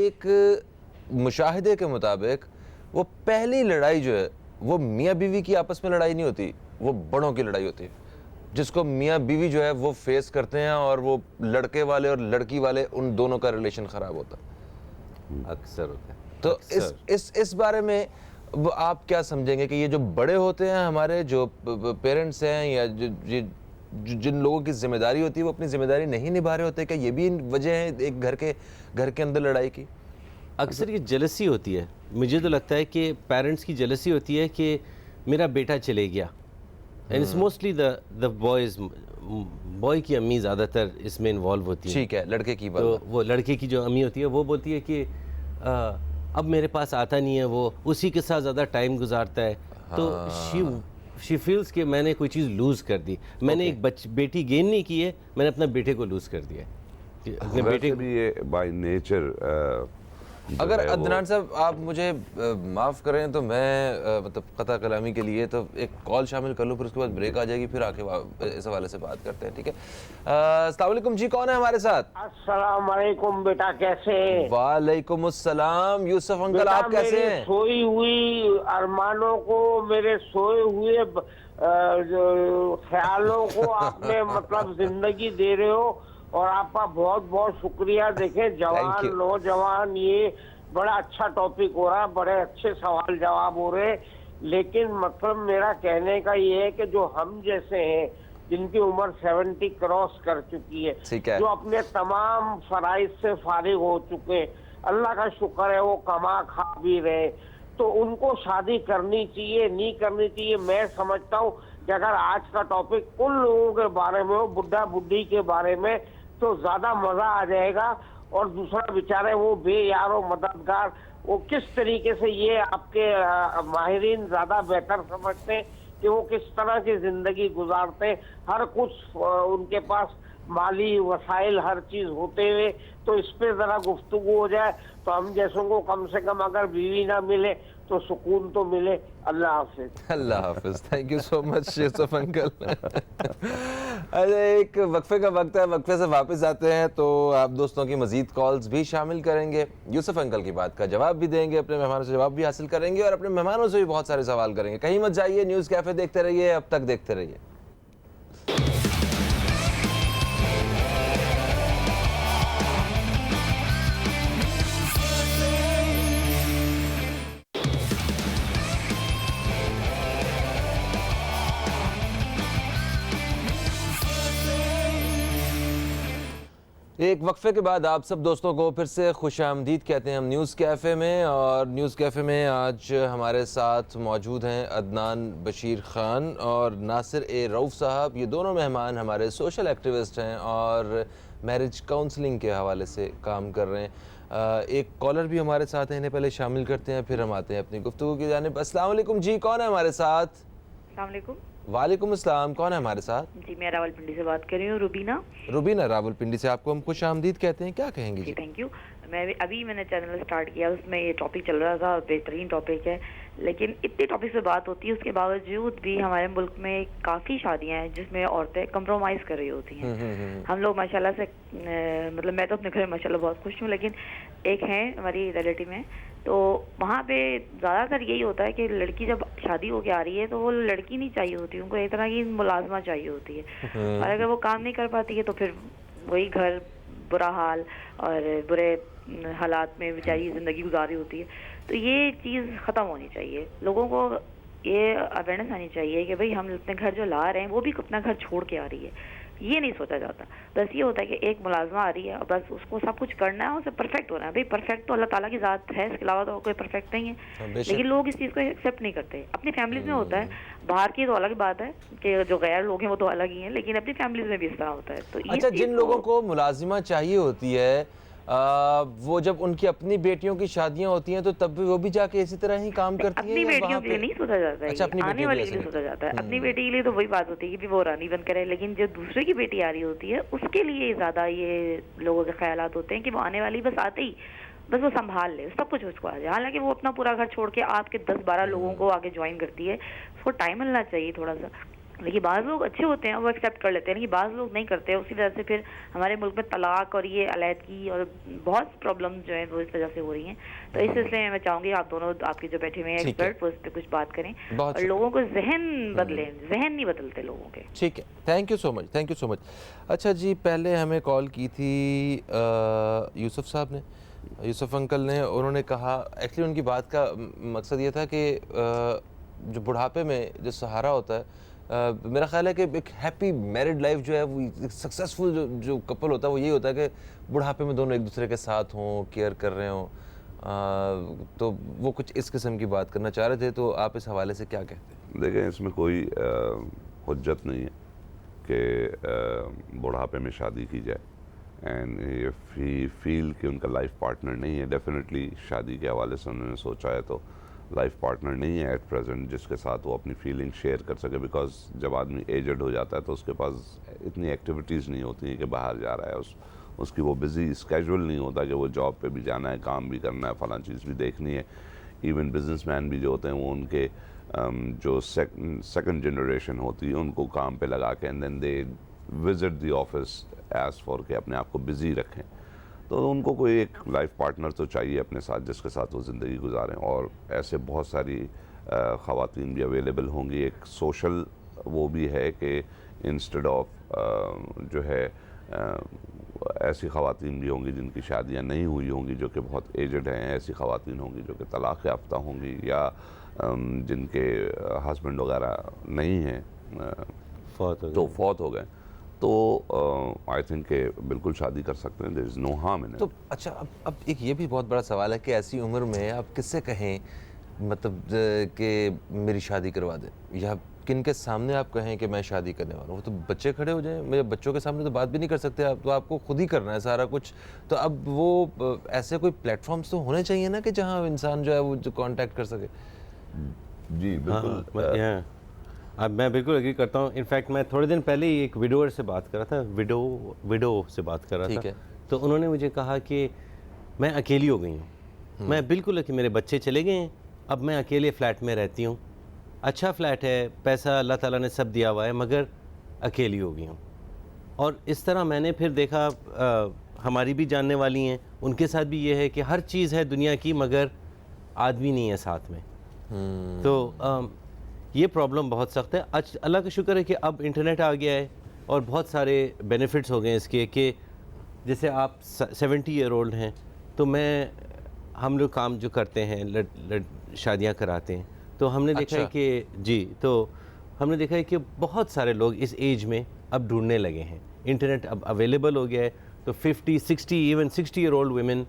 एक मुशाहिदे के मुताबिक वो पहली लड़ाई जो है वो मियाँ बीवी की आपस में लड़ाई नहीं होती, वो बड़ों की लड़ाई होती है, जिसको मियाँ बीवी जो है वो फेस करते हैं और वो लड़के वाले और लड़की वाले उन दोनों का रिलेशन ख़राब होता है। अक्सर होता है। तो अक्सर। इस बारे में आप क्या समझेंगे कि ये जो बड़े होते हैं हमारे, जो पेरेंट्स हैं, या जिन लोगों की जिम्मेदारी होती है वो अपनी जिम्मेदारी नहीं निभा रहे होते, क्या ये भी वजह है एक घर के अंदर लड़ाई की? अक्सर ये जेलसी होती है। मुझे तो लगता है कि पेरेंट्स की जेलसी होती है कि मेरा बेटा चले गया, and it's mostly the boy की अम्मी ज़्यादातर इसमें इन्वॉल्व होती है। ठीक है, लड़के की बात। तो वो लड़के की जो अम्मी होती है वो बोलती है कि अब मेरे पास आता नहीं है, वो उसी के साथ ज़्यादा टाइम गुजारता है। तो शी फील्स कि मैंने कोई चीज़ लूज़ कर दी, मैंने एक बेटी गेन नहीं की है, मैंने अपने बेटे को लूज़ कर दिया है। अपने बेटे भी ये बाय नेचर। अगर अदनान साहब आप मुझे माफ़ करें तो मैं मतलब क़ता कलामी के लिए तो एक कॉल शामिल कर लूँ, फिर उसके बाद ब्रेक आ जाएगी, फिर आके इस हवाले से बात करते हैं, ठीक है? अस्सलाम वालेकुम जी, कौन है हमारे साथ? अस्सलाम वालेकुम बेटा, कैसे हैं? वालेकुम अस्सलाम। यूसुफ अंकल, आप कैसे हैं? सोई हुई अरमानों को, मेरे सोए हुए ख्यालों को आपने मतलब जिंदगी दे रहे हो, और आपका बहुत बहुत शुक्रिया। देखे जवान नौजवान, ये बड़ा अच्छा टॉपिक हो रहा है, बड़े अच्छे सवाल जवाब हो रहे हैं। लेकिन मतलब मेरा कहने का ये है कि जो हम जैसे हैं, जिनकी उम्र 70 क्रॉस कर चुकी है, जो अपने तमाम फराइज से फारिग हो चुके, अल्लाह का शुक्र है वो कमा खा भी रहे, तो उनको शादी करनी चाहिए नहीं करनी चाहिए? मैं समझता हूँ कि अगर आज का टॉपिक उन लोगों के बारे में हो, बुढ़ा बुढ़ी के बारे में, तो ज्यादा मजा आ जाएगा। और दूसरा बेचारे वो बेयार और मददगार, वो किस तरीके से, ये आपके माहिरीन ज्यादा बेहतर समझते हैं कि वो किस तरह की जिंदगी गुजारते हैं, हर कुछ उनके पास माली वसाइल हर चीज होते हुए। तो इस पे जरा गुफ्तगू हो जाए तो हम जैसों को कम से कम अगर बीवी ना मिले तो सुकून तो मिले। अल्लाह हाफिज। अल्लाह हाफिज। Thank you so much Yusuf uncle. अरे एक वक्फे का वक्त है, वक्फे से वापस आते हैं तो आप दोस्तों की मजीद कॉल्स भी शामिल करेंगे, यूसुफ अंकल की बात का जवाब भी देंगे, अपने मेहमानों से जवाब भी हासिल करेंगे और अपने मेहमानों से भी बहुत सारे सवाल करेंगे। कहीं मत जाइए, न्यूज़ कैफे देखते रहिए, अब तक देखते रहिए। एक वक्फे के बाद आप सब दोस्तों को फिर से खुशामदीद कहते हैं हम न्यूज़ कैफ़े में। और न्यूज़ कैफ़े में आज हमारे साथ मौजूद हैं अदनान बशीर ख़ान और नासिर ए रऊफ़ साहब। ये दोनों मेहमान हमारे सोशल एक्टिविस्ट हैं और मैरिज काउंसलिंग के हवाले से काम कर रहे हैं। एक कॉलर भी हमारे साथ हैं, इन्हें पहले शामिल करते हैं, फिर हम आते हैं अपनी गुफ्तगू की जानिब। अस्सलाम वालेकुम जी, कौन है हमारे साथ? अस्सलाम वालेकुम। वालेकुम अस्सलाम, कौन है हमारे साथ? जी, मैं रावलपिंडी से बात कर रही हूँ, रुबीना। रुबीना रावलपिंडी से, आपको हम खुशामदीद कहते हैं, क्या कहेंगी? जी थैंक यू। मैंने चैनल स्टार्ट किया, उसमें ये टॉपिक चल रहा था, बेहतरीन टॉपिक है, लेकिन इतने टॉपिक से बात होती है उसके बावजूद भी हमारे मुल्क में काफ़ी शादियां हैं जिसमें औरतें कंप्रोमाइज़ कर रही होती हैं। हम लोग माशाल्लाह से मतलब मैं तो अपने घर में माशाल्लाह बहुत खुश हूँ, लेकिन एक हैं हमारी रिलेटिव में, तो वहाँ पे ज़्यादातर यही होता है कि लड़की जब शादी होके आ रही है तो वो लड़की नहीं चाहिए होती, उनको एक तरह की मुलाजमा चाहिए होती है, और अगर वो काम नहीं कर पाती है तो फिर वही घर बुरा हाल और बुरे हालात में बेचारी ज़िंदगी गुजारी होती है। तो ये चीज़ ख़त्म होनी चाहिए, लोगों को ये अवेयरनेस आनी चाहिए कि भाई हम अपने घर जो ला रहे हैं वो भी अपना घर छोड़ के आ रही है, ये नहीं सोचा जाता। बस ये होता है कि एक मुलाजमा आ रही है और बस उसको सब कुछ करना है, उसे परफेक्ट होना है। भाई परफेक्ट तो अल्लाह ताला की ज़ात है, इसके अलावा तो कोई परफेक्ट नहीं है, लेकिन लोग इस चीज़ को एक्सेप्ट नहीं करते। अपनी फैमिलीज में होता है, बाहर की तो अलग बात है कि जो गैर लोग हैं वो तो अलग ही हैं, लेकिन अपनी फैमिलीज में भी इस तरह होता है। तो अच्छा, जिन लोगों को मुलाजिमा चाहिए होती है वो जब उनकी अपनी बेटियों की शादियां होती हैं तो तब भी वो भी जाके इसी तरह ही काम करती हैं? अपनी बेटियों के लिए नहीं सोचा जाता है, अच्छा, आने वाले के लिए सोचा जाता है। अपनी बेटी के लिए तो वही बात होती है कि वो रानी बन करे, लेकिन जो दूसरे की बेटी आ रही होती है उसके लिए ज्यादा ये लोगों के ख्यालात होते हैं कि वो आने वाली बस आते ही बस वो संभाल ले, सब कुछ उसको आ जाए। हालांकि वो अपना पूरा घर छोड़ के आपके 10-12 लोगों को आगे ज्वाइन करती है, उसको टाइम मिलना चाहिए थोड़ा सा। देखिए बाज़ लोग अच्छे होते हैं, वो एक्सेप्ट कर लेते हैं, लेकिन बाज़ लोग नहीं करते हैं। उसी वजह से फिर हमारे मुल्क में तलाक और ये अलैदगी और बहुत प्रॉब्लम्स जो है वो इस वजह से हो रही हैं। तो इस सिलसिले में मैं चाहूँगी आप दोनों, आपके जो बैठे हुए हैं ठीक है। एक्सपर्ट, वो इस पर कुछ बात करें बहुत और लोगों को जहन बदलें। जहन नहीं बदलते लोगों के। ठीक है, thank you so much, thank you so much. अच्छा जी, पहले हमें कॉल की थी यूसुफ साहब ने, यूसुफ अंकल ने। उन्होंने कहा, एक्चुअली उनकी बात का मकसद ये था कि जो बुढ़ापे में जो सहारा होता है, मेरा ख्याल है कि एक हैप्पी मैरिड लाइफ जो है, वो सक्सेसफुल जो कपल होता है वो यही होता है कि बुढ़ापे में दोनों एक दूसरे के साथ हों, केयर कर रहे हों। तो वो कुछ इस किस्म की बात करना चाह रहे थे, तो आप इस हवाले से क्या कहते हैं? देखें, इसमें कोई हुज्जत नहीं है कि बुढ़ापे में शादी की जाए। एंड इफ़ ही फील कि उनका लाइफ पार्टनर नहीं है, डेफिनेटली शादी के हवाले से उन्होंने सोचा है तो लाइफ पार्टनर नहीं है एट प्रेजेंट जिसके साथ वो अपनी फीलिंग शेयर कर सके। बिकॉज जब आदमी एजड हो जाता है तो उसके पास इतनी एक्टिविटीज़ नहीं होती हैं कि बाहर जा रहा है, उसकी वो बिज़ी स्केजूल नहीं होता कि वो जॉब पे भी जाना है, काम भी करना है, फलां चीज़ भी देखनी है। इवन बिजनेसमैन भी जो होते हैं वो उनके जो सेकंड जनरेशन होती है उनको काम पे लगा के and then they visit the office as for के अपने आप को बिज़ी रखें। तो उनको कोई एक लाइफ पार्टनर तो चाहिए अपने साथ जिसके साथ वो ज़िंदगी गुजारें। और ऐसे बहुत सारी ख़वातीन भी अवेलेबल होंगी। एक सोशल वो भी है कि इंस्टेड ऑफ जो है ऐसी ख़वातीन भी होंगी जिनकी शादियां नहीं हुई होंगी जो कि बहुत एजड हैं, ऐसी ख़वातीन होंगी जो कि तलाक़ याफ्ता होंगी या जिनके हस्बैंड वगैरह नहीं हैं, तो फौत हो गए। तो आई थिंक के बिल्कुल शादी कर सकते हैं, there is no harm in it. तो अच्छा, अब एक ये भी बहुत बड़ा सवाल है कि ऐसी उम्र में आप किससे कहें, मतलब कि मेरी शादी करवा दें, या किन के सामने आप कहें कि मैं शादी करने वाला हूँ? वो तो बच्चे खड़े हो जाएं, मेरे बच्चों के सामने तो बात भी नहीं कर सकते आप, तो आपको खुद ही करना है सारा कुछ। तो अब वो ऐसे कोई प्लेटफॉर्म्स तो होने चाहिए ना कि जहाँ इंसान जो है वो जो कांटेक्ट कर सके। जी बिल्कुल। अब मैं बिल्कुल एग्री करता हूँ। इनफैक्ट मैं थोड़े दिन पहले ही एक विडोअर से बात कर रहा था, विडो से बात कर रहा ठीक था। है। तो उन्होंने मुझे कहा कि मैं अकेली हो गई हूँ, मैं बिल्कुल कि मेरे बच्चे चले गए हैं, अब मैं अकेले फ़्लैट में रहती हूँ। अच्छा फ़्लैट है, पैसा अल्लाह ताला ने सब दिया हुआ है, मगर अकेली हो गई हूँ। और इस तरह मैंने फिर देखा, हमारी भी जानने वाली हैं, उनके साथ भी ये है कि हर चीज़ है दुनिया की मगर आदमी नहीं है साथ में। तो ये प्रॉब्लम बहुत सख्त है। आज अल्लाह का शुक्र है कि अब इंटरनेट आ गया है और बहुत सारे बेनिफिट्स हो गए इसके, कि जैसे आप 70 ईयर ओल्ड हैं तो हम लोग काम जो करते हैं, शादियां कराते हैं, तो हमने देखा है कि तो हमने देखा है कि बहुत सारे लोग इस एज में अब ढूंढने लगे हैं। इंटरनेट अब अवेलेबल हो गया है, तो 50, 60, इवन 60 ईयर ओल्ड वुमेन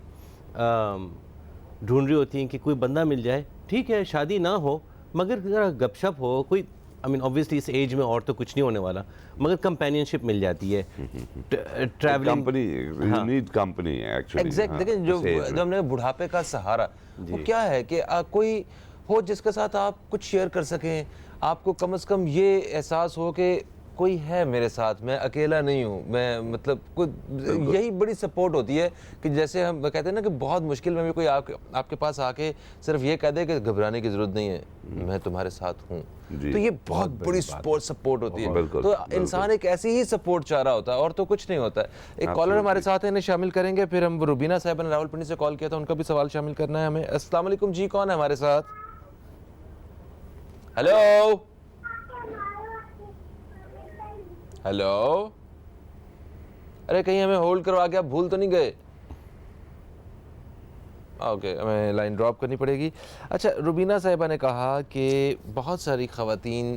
ढूंढ रही होती हैं कि कोई बंदा मिल जाए। ठीक है, शादी ना हो मगर ज़रा गपशप हो, कोई आई मीन ऑब्वियसली इस एज में और तो कुछ नहीं होने वाला, मगर कंपेनियनशिप मिल जाती है, travelling company, you need company actually. Exact. देखिए जो हमने बुढ़ापे का सहारा, वो क्या है कि कोई हो जिसके साथ आप कुछ शेयर कर सकें, आपको कम से कम ये एहसास हो कि कोई है मेरे साथ, मैं अकेला नहीं हूँ, मैं मतलब कोई, यही बड़ी सपोर्ट होती है। कि जैसे हम कहते हैं ना कि बहुत मुश्किल में भी कोई आपके पास आके सिर्फ ये कह दे कि घबराने की ज़रूरत नहीं है, मैं तुम्हारे साथ हूँ, तो ये बहुत बड़ी सपोर्ट होती है। तो इंसान एक ऐसी ही सपोर्ट चाह रहा होता है और तो कुछ नहीं होता है। एक कॉलर हमारे साथ है, इन्हें शामिल करेंगे, फिर हम रुबीना साहिबा ने रावलपिंडी से कॉल किया था, उनका भी सवाल शामिल करना है हमें। अस्सलाम वालेकुम जी, कौन है हमारे साथ? हेलो हेलो, अरे कहीं हमें होल्ड करवा के आप भूल तो नहीं गए? ओके, हमें लाइन ड्रॉप करनी पड़ेगी। अच्छा, रुबीना साहिबा ने कहा कि बहुत सारी ख़वातीन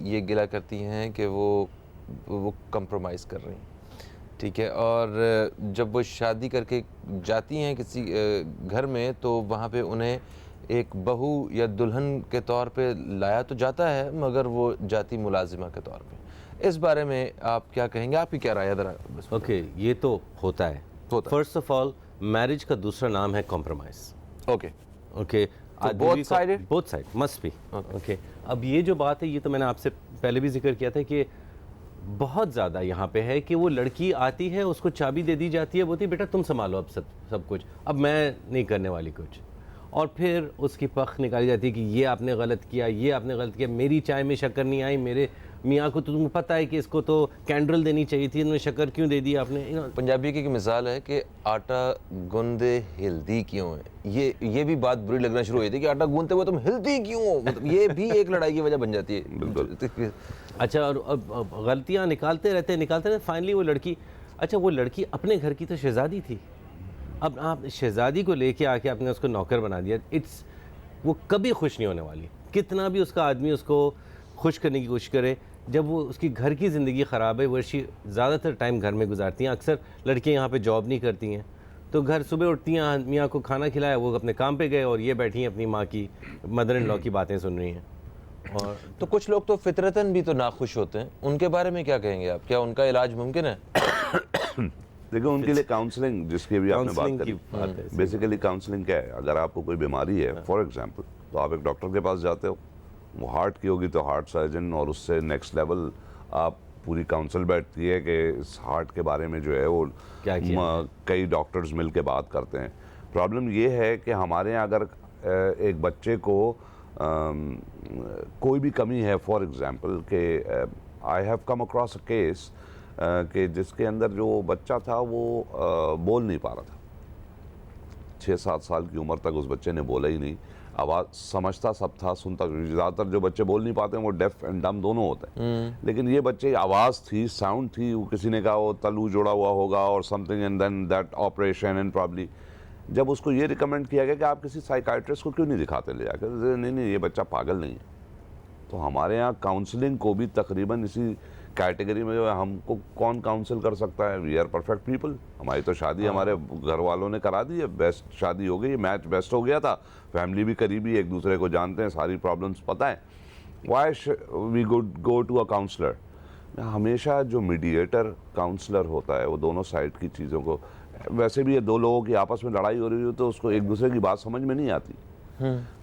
ये गिला करती हैं कि वो कंप्रोमाइज़ कर रही हैं, ठीक है, और जब वो शादी करके जाती हैं किसी घर में तो वहाँ पे उन्हें एक बहू या दुल्हन के तौर पे लाया तो जाता है, मगर वो जाती मुलाजिमा के तौर पे। इस बारे में आप क्या कहेंगे, आपकी क्या राय है? ओके, ये तो होता है। फर्स्ट ऑफ ऑल, मैरिज का दूसरा नाम है compromise. Okay, both side must be. Okay, अब ये जो बात है, ये तो मैंने आपसे पहले भी जिक्र किया था कि बहुत ज़्यादा यहाँ पे है कि वो लड़की आती है, उसको चाबी दे दी जाती है, बोलती है बेटा तुम संभालो अब सब कुछ, अब मैं नहीं करने वाली कुछ। और फिर उसकी पख निकाली जाती है कि ये आपने गलत किया, ये आपने गलत किया, मेरी चाय में शक्कर नहीं आई, मेरे मियाँ को तो तुम्हें पता है कि इसको तो कैंडल देनी चाहिए थी, इन्होंने शक्कर क्यों दे दी आपने, पंजाबी की एक मिसाल है कि आटा गूंदे हिलदी क्यों है, ये भी बात बुरी लगना शुरू हुई थी कि आटा गूंदते हुए तुम हिलती क्यों हो, मतलब ये भी एक लड़ाई की वजह बन जाती है। अच्छा, और अब गलतियाँ निकालते रहते फाइनली वो लड़की, अच्छा वो लड़की अपने घर की तो शहज़ादी थी, अब आप शहज़ादी को लेके आके आपने उसको नौकर बना दिया, वो कभी खुश नहीं होने वाली, कितना भी उसका आदमी उसको खुश करने की कोशिश करे, जब वो उसकी घर की ज़िंदगी ख़राब है, वर्षी ज़्यादातर टाइम घर में गुजारती हैं, अक्सर लड़कियां यहाँ पे जॉब नहीं करती हैं, तो घर सुबह उठती हैं, मियाँ को खाना खिलाया, वो अपने काम पे गए और ये बैठी हैं अपनी माँ की मदर इन लॉ की बातें सुन रही हैं। और तो कुछ लोग तो फितरतन भी तो नाखुश होते हैं, उनके बारे में क्या कहेंगे आप, क्या उनका इलाज मुमकिन है? देखो उनके लिए काउंसलिंग, जिसकी भी आपने बात करी, बेसिकली काउंसलिंग क्या है, अगर आपको कोई बीमारी है फॉर एग्जांपल, तो आप एक डॉक्टर के पास जाते हो, वो हार्ट की होगी तो हार्ट सर्जन, और उससे नेक्स्ट लेवल आप पूरी काउंसिल बैठती है कि इस हार्ट के बारे में जो है वो कई डॉक्टर्स मिल के बात करते हैं। प्रॉब्लम ये है कि हमारे यहाँ अगर एक बच्चे को कोई भी कमी है, फॉर एग्जांपल कि I have come across a case कि जिसके अंदर जो बच्चा था वो बोल नहीं पा रहा था, 6-7 साल की उम्र तक उस बच्चे ने बोला ही नहीं, आवाज़ समझता सब था, सुनता, ज़्यादातर जो बच्चे बोल नहीं पाते हैं वो डेफ एंड डम दोनों होते हैं, लेकिन ये बच्चे आवाज़ थी, साउंड थी, वो किसी ने कहा वो तलू जुड़ा हुआ होगा और something, and then that operation and probably, जब उसको ये रिकमेंड किया गया कि आप किसी साइकाइट्रिस्ट को क्यों नहीं दिखाते ले जाकर, नहीं ये बच्चा पागल नहीं है। तो हमारे यहाँ काउंसलिंग को भी तकरीबन इसी कैटेगरी में जो है, हमको कौन काउंसिल कर सकता है, वी आर परफेक्ट पीपल, हमारी तो शादी हमारे घर वालों ने करा दी है, बेस्ट शादी हो गई, मैच बेस्ट हो गया था, फैमिली भी करीबी, एक दूसरे को जानते हैं, सारी प्रॉब्लम्स पता है, why we go to a counsellor. हमेशा जो मीडिएटर काउंसलर होता है वो दोनों साइड की चीज़ों को, वैसे भी ये दो लोगों की आपस में लड़ाई हो रही हो तो उसको एक दूसरे की बात समझ में नहीं आती,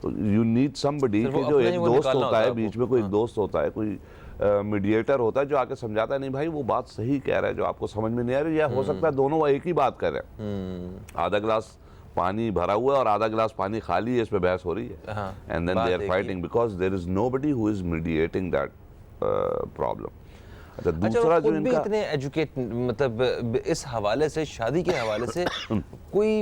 तो यू नीड समबडी कि जो एक दोस्त होता है, बीच में कोई दोस्त होता है, कोई मीडिएटर होता है जो आके समझाता है, नहीं भाई वो बात सही कह रहा है, जो आपको समझ में नहीं आ रही, या हो सकता है दोनों एक ही बात कर रहे हैं, आधा गिलास पानी भरा हुआ है और आधा गिलास पानी खाली है, इस पे बहस हो रही है, and then they are fighting because there is nobody who is mediating that problem. अच्छा, दूसरा जो इनका इतने एजुकेट, मतलब इस हवाले से, शादी के हवाले से कोई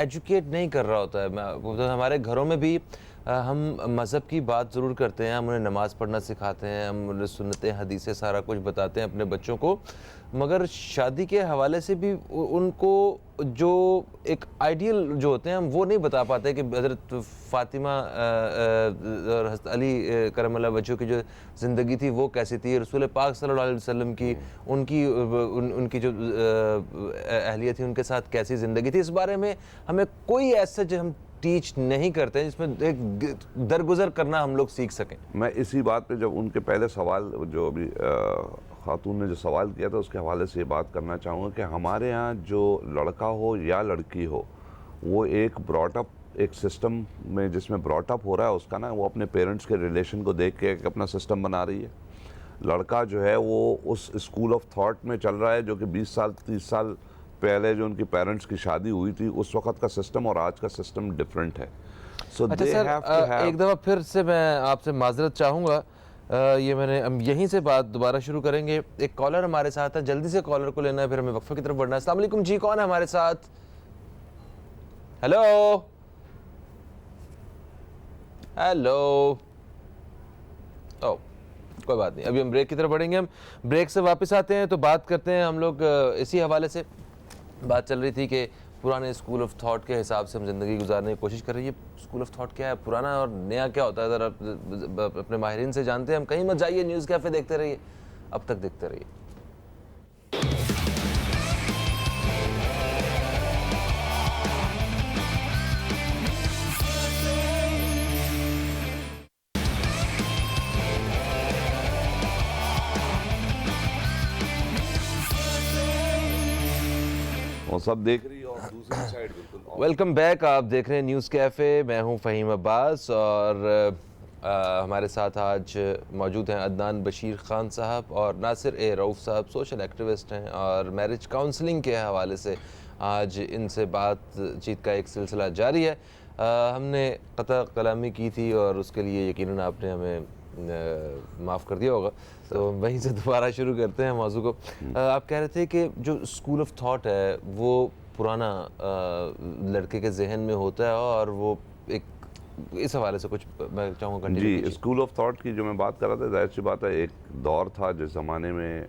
एजुकेट नहीं कर रहा होता है। तो हमारे घरों में भी हम मज़हब की बात ज़रूर करते हैं, हम उन्हें नमाज़ पढ़ना सिखाते हैं, हम उन्हें सुन्नतें हदीसें सारा कुछ बताते हैं अपने बच्चों को, मगर शादी के हवाले से भी उनको जो एक आइडियल जो होते हैं हम वो नहीं बता पाते कि हज़रत फ़ातिमा और हज़रत अली करमल्लाहु वजहू की जो ज़िंदगी थी वो कैसी थी, रसूल पाक सल्लल्लाहु अलैहि वसल्लम की उनकी जो अहलियत थी उनके साथ कैसी ज़िंदगी थी, इस बारे में हमें कोई ऐसा जो हम टीच नहीं करते हैं जिसमें एक दरगुजर करना हम लोग सीख सकें। मैं इसी बात पे, जब उनके पहले सवाल जो अभी खातून ने जो सवाल किया था उसके हवाले से ये बात करना चाहूँगा कि हमारे यहाँ जो लड़का हो या लड़की हो, वो एक ब्रॉटअप एक सिस्टम में जिसमें ब्रॉटअप हो रहा है उसका ना, वो अपने पेरेंट्स के रिलेशन को देख के अपना सिस्टम बना रही है। लड़का जो है वो उस स्कूल ऑफ थॉट में चल रहा है जो कि 20 साल 30 साल पहले जो उनकी पेरेंट्स की शादी हुई थी उस वक्त का सिस्टम और आज का सिस्टम डिफरेंट है। सो अच्छा सर, एक दफ़ा फिर से मैं आपसे माजरत चाहूँगा, ये मैंने हम यहीं से बात दोबारा शुरू करेंगे। एक कॉलर हमारे साथ है, जल्दी से कॉलर को लेना है, फिर हमें वक्फे की तरफ बढ़ना है। अस्सलाम वालेकुम जी, कौन है हमारे साथ? Hello hello. ओ कोई बात नहीं, अभी हम ब्रेक की तरफ बढ़ेंगे। हम ब्रेक से वापस आते हैं तो बात करते हैं। हम लोग इसी हवाले से बात चल रही थी कि पुराने स्कूल ऑफ थॉट के हिसाब से हम ज़िंदगी गुजारने की कोशिश कर रही है। स्कूल ऑफ थॉट क्या है, पुराना और नया क्या होता है, ज़रा अपने माहिरीन से जानते हैं। हम कहीं मत जाइए, न्यूज़ कैफ़े देखते रहिए, अब तक देखते रहिए। वो सब देख रही है और दूसरी साइड बिल्कुल। वेलकम बैक, आप देख रहे हैं न्यूज़ कैफ़े, मैं हूं फ़हीम अब्बास और हमारे साथ आज मौजूद हैं अदनान बशीर ख़ान साहब और नासिर ए रऊफ़ साहब। सोशल एक्टिविस्ट हैं और मैरिज काउंसलिंग के हवाले से आज इनसे बातचीत का एक सिलसिला जारी है। हमने क़ता कलामी की थी और उसके लिए यकीनन आपने हमें माफ़ कर दिया होगा, तो वहीं से दोबारा शुरू करते हैं मौजू को। आप कह रहे थे कि जो स्कूल ऑफ थॉट है वो पुराना लड़के के जहन में होता है, और वो एक इस हवाले से कुछ मैं चाहूँगा कंटिन्यू जी, कीजिए। स्कूल ऑफ थॉट की जो मैं बात कर रहा था, जाहिर सी बात है एक दौर था जिस ज़माने में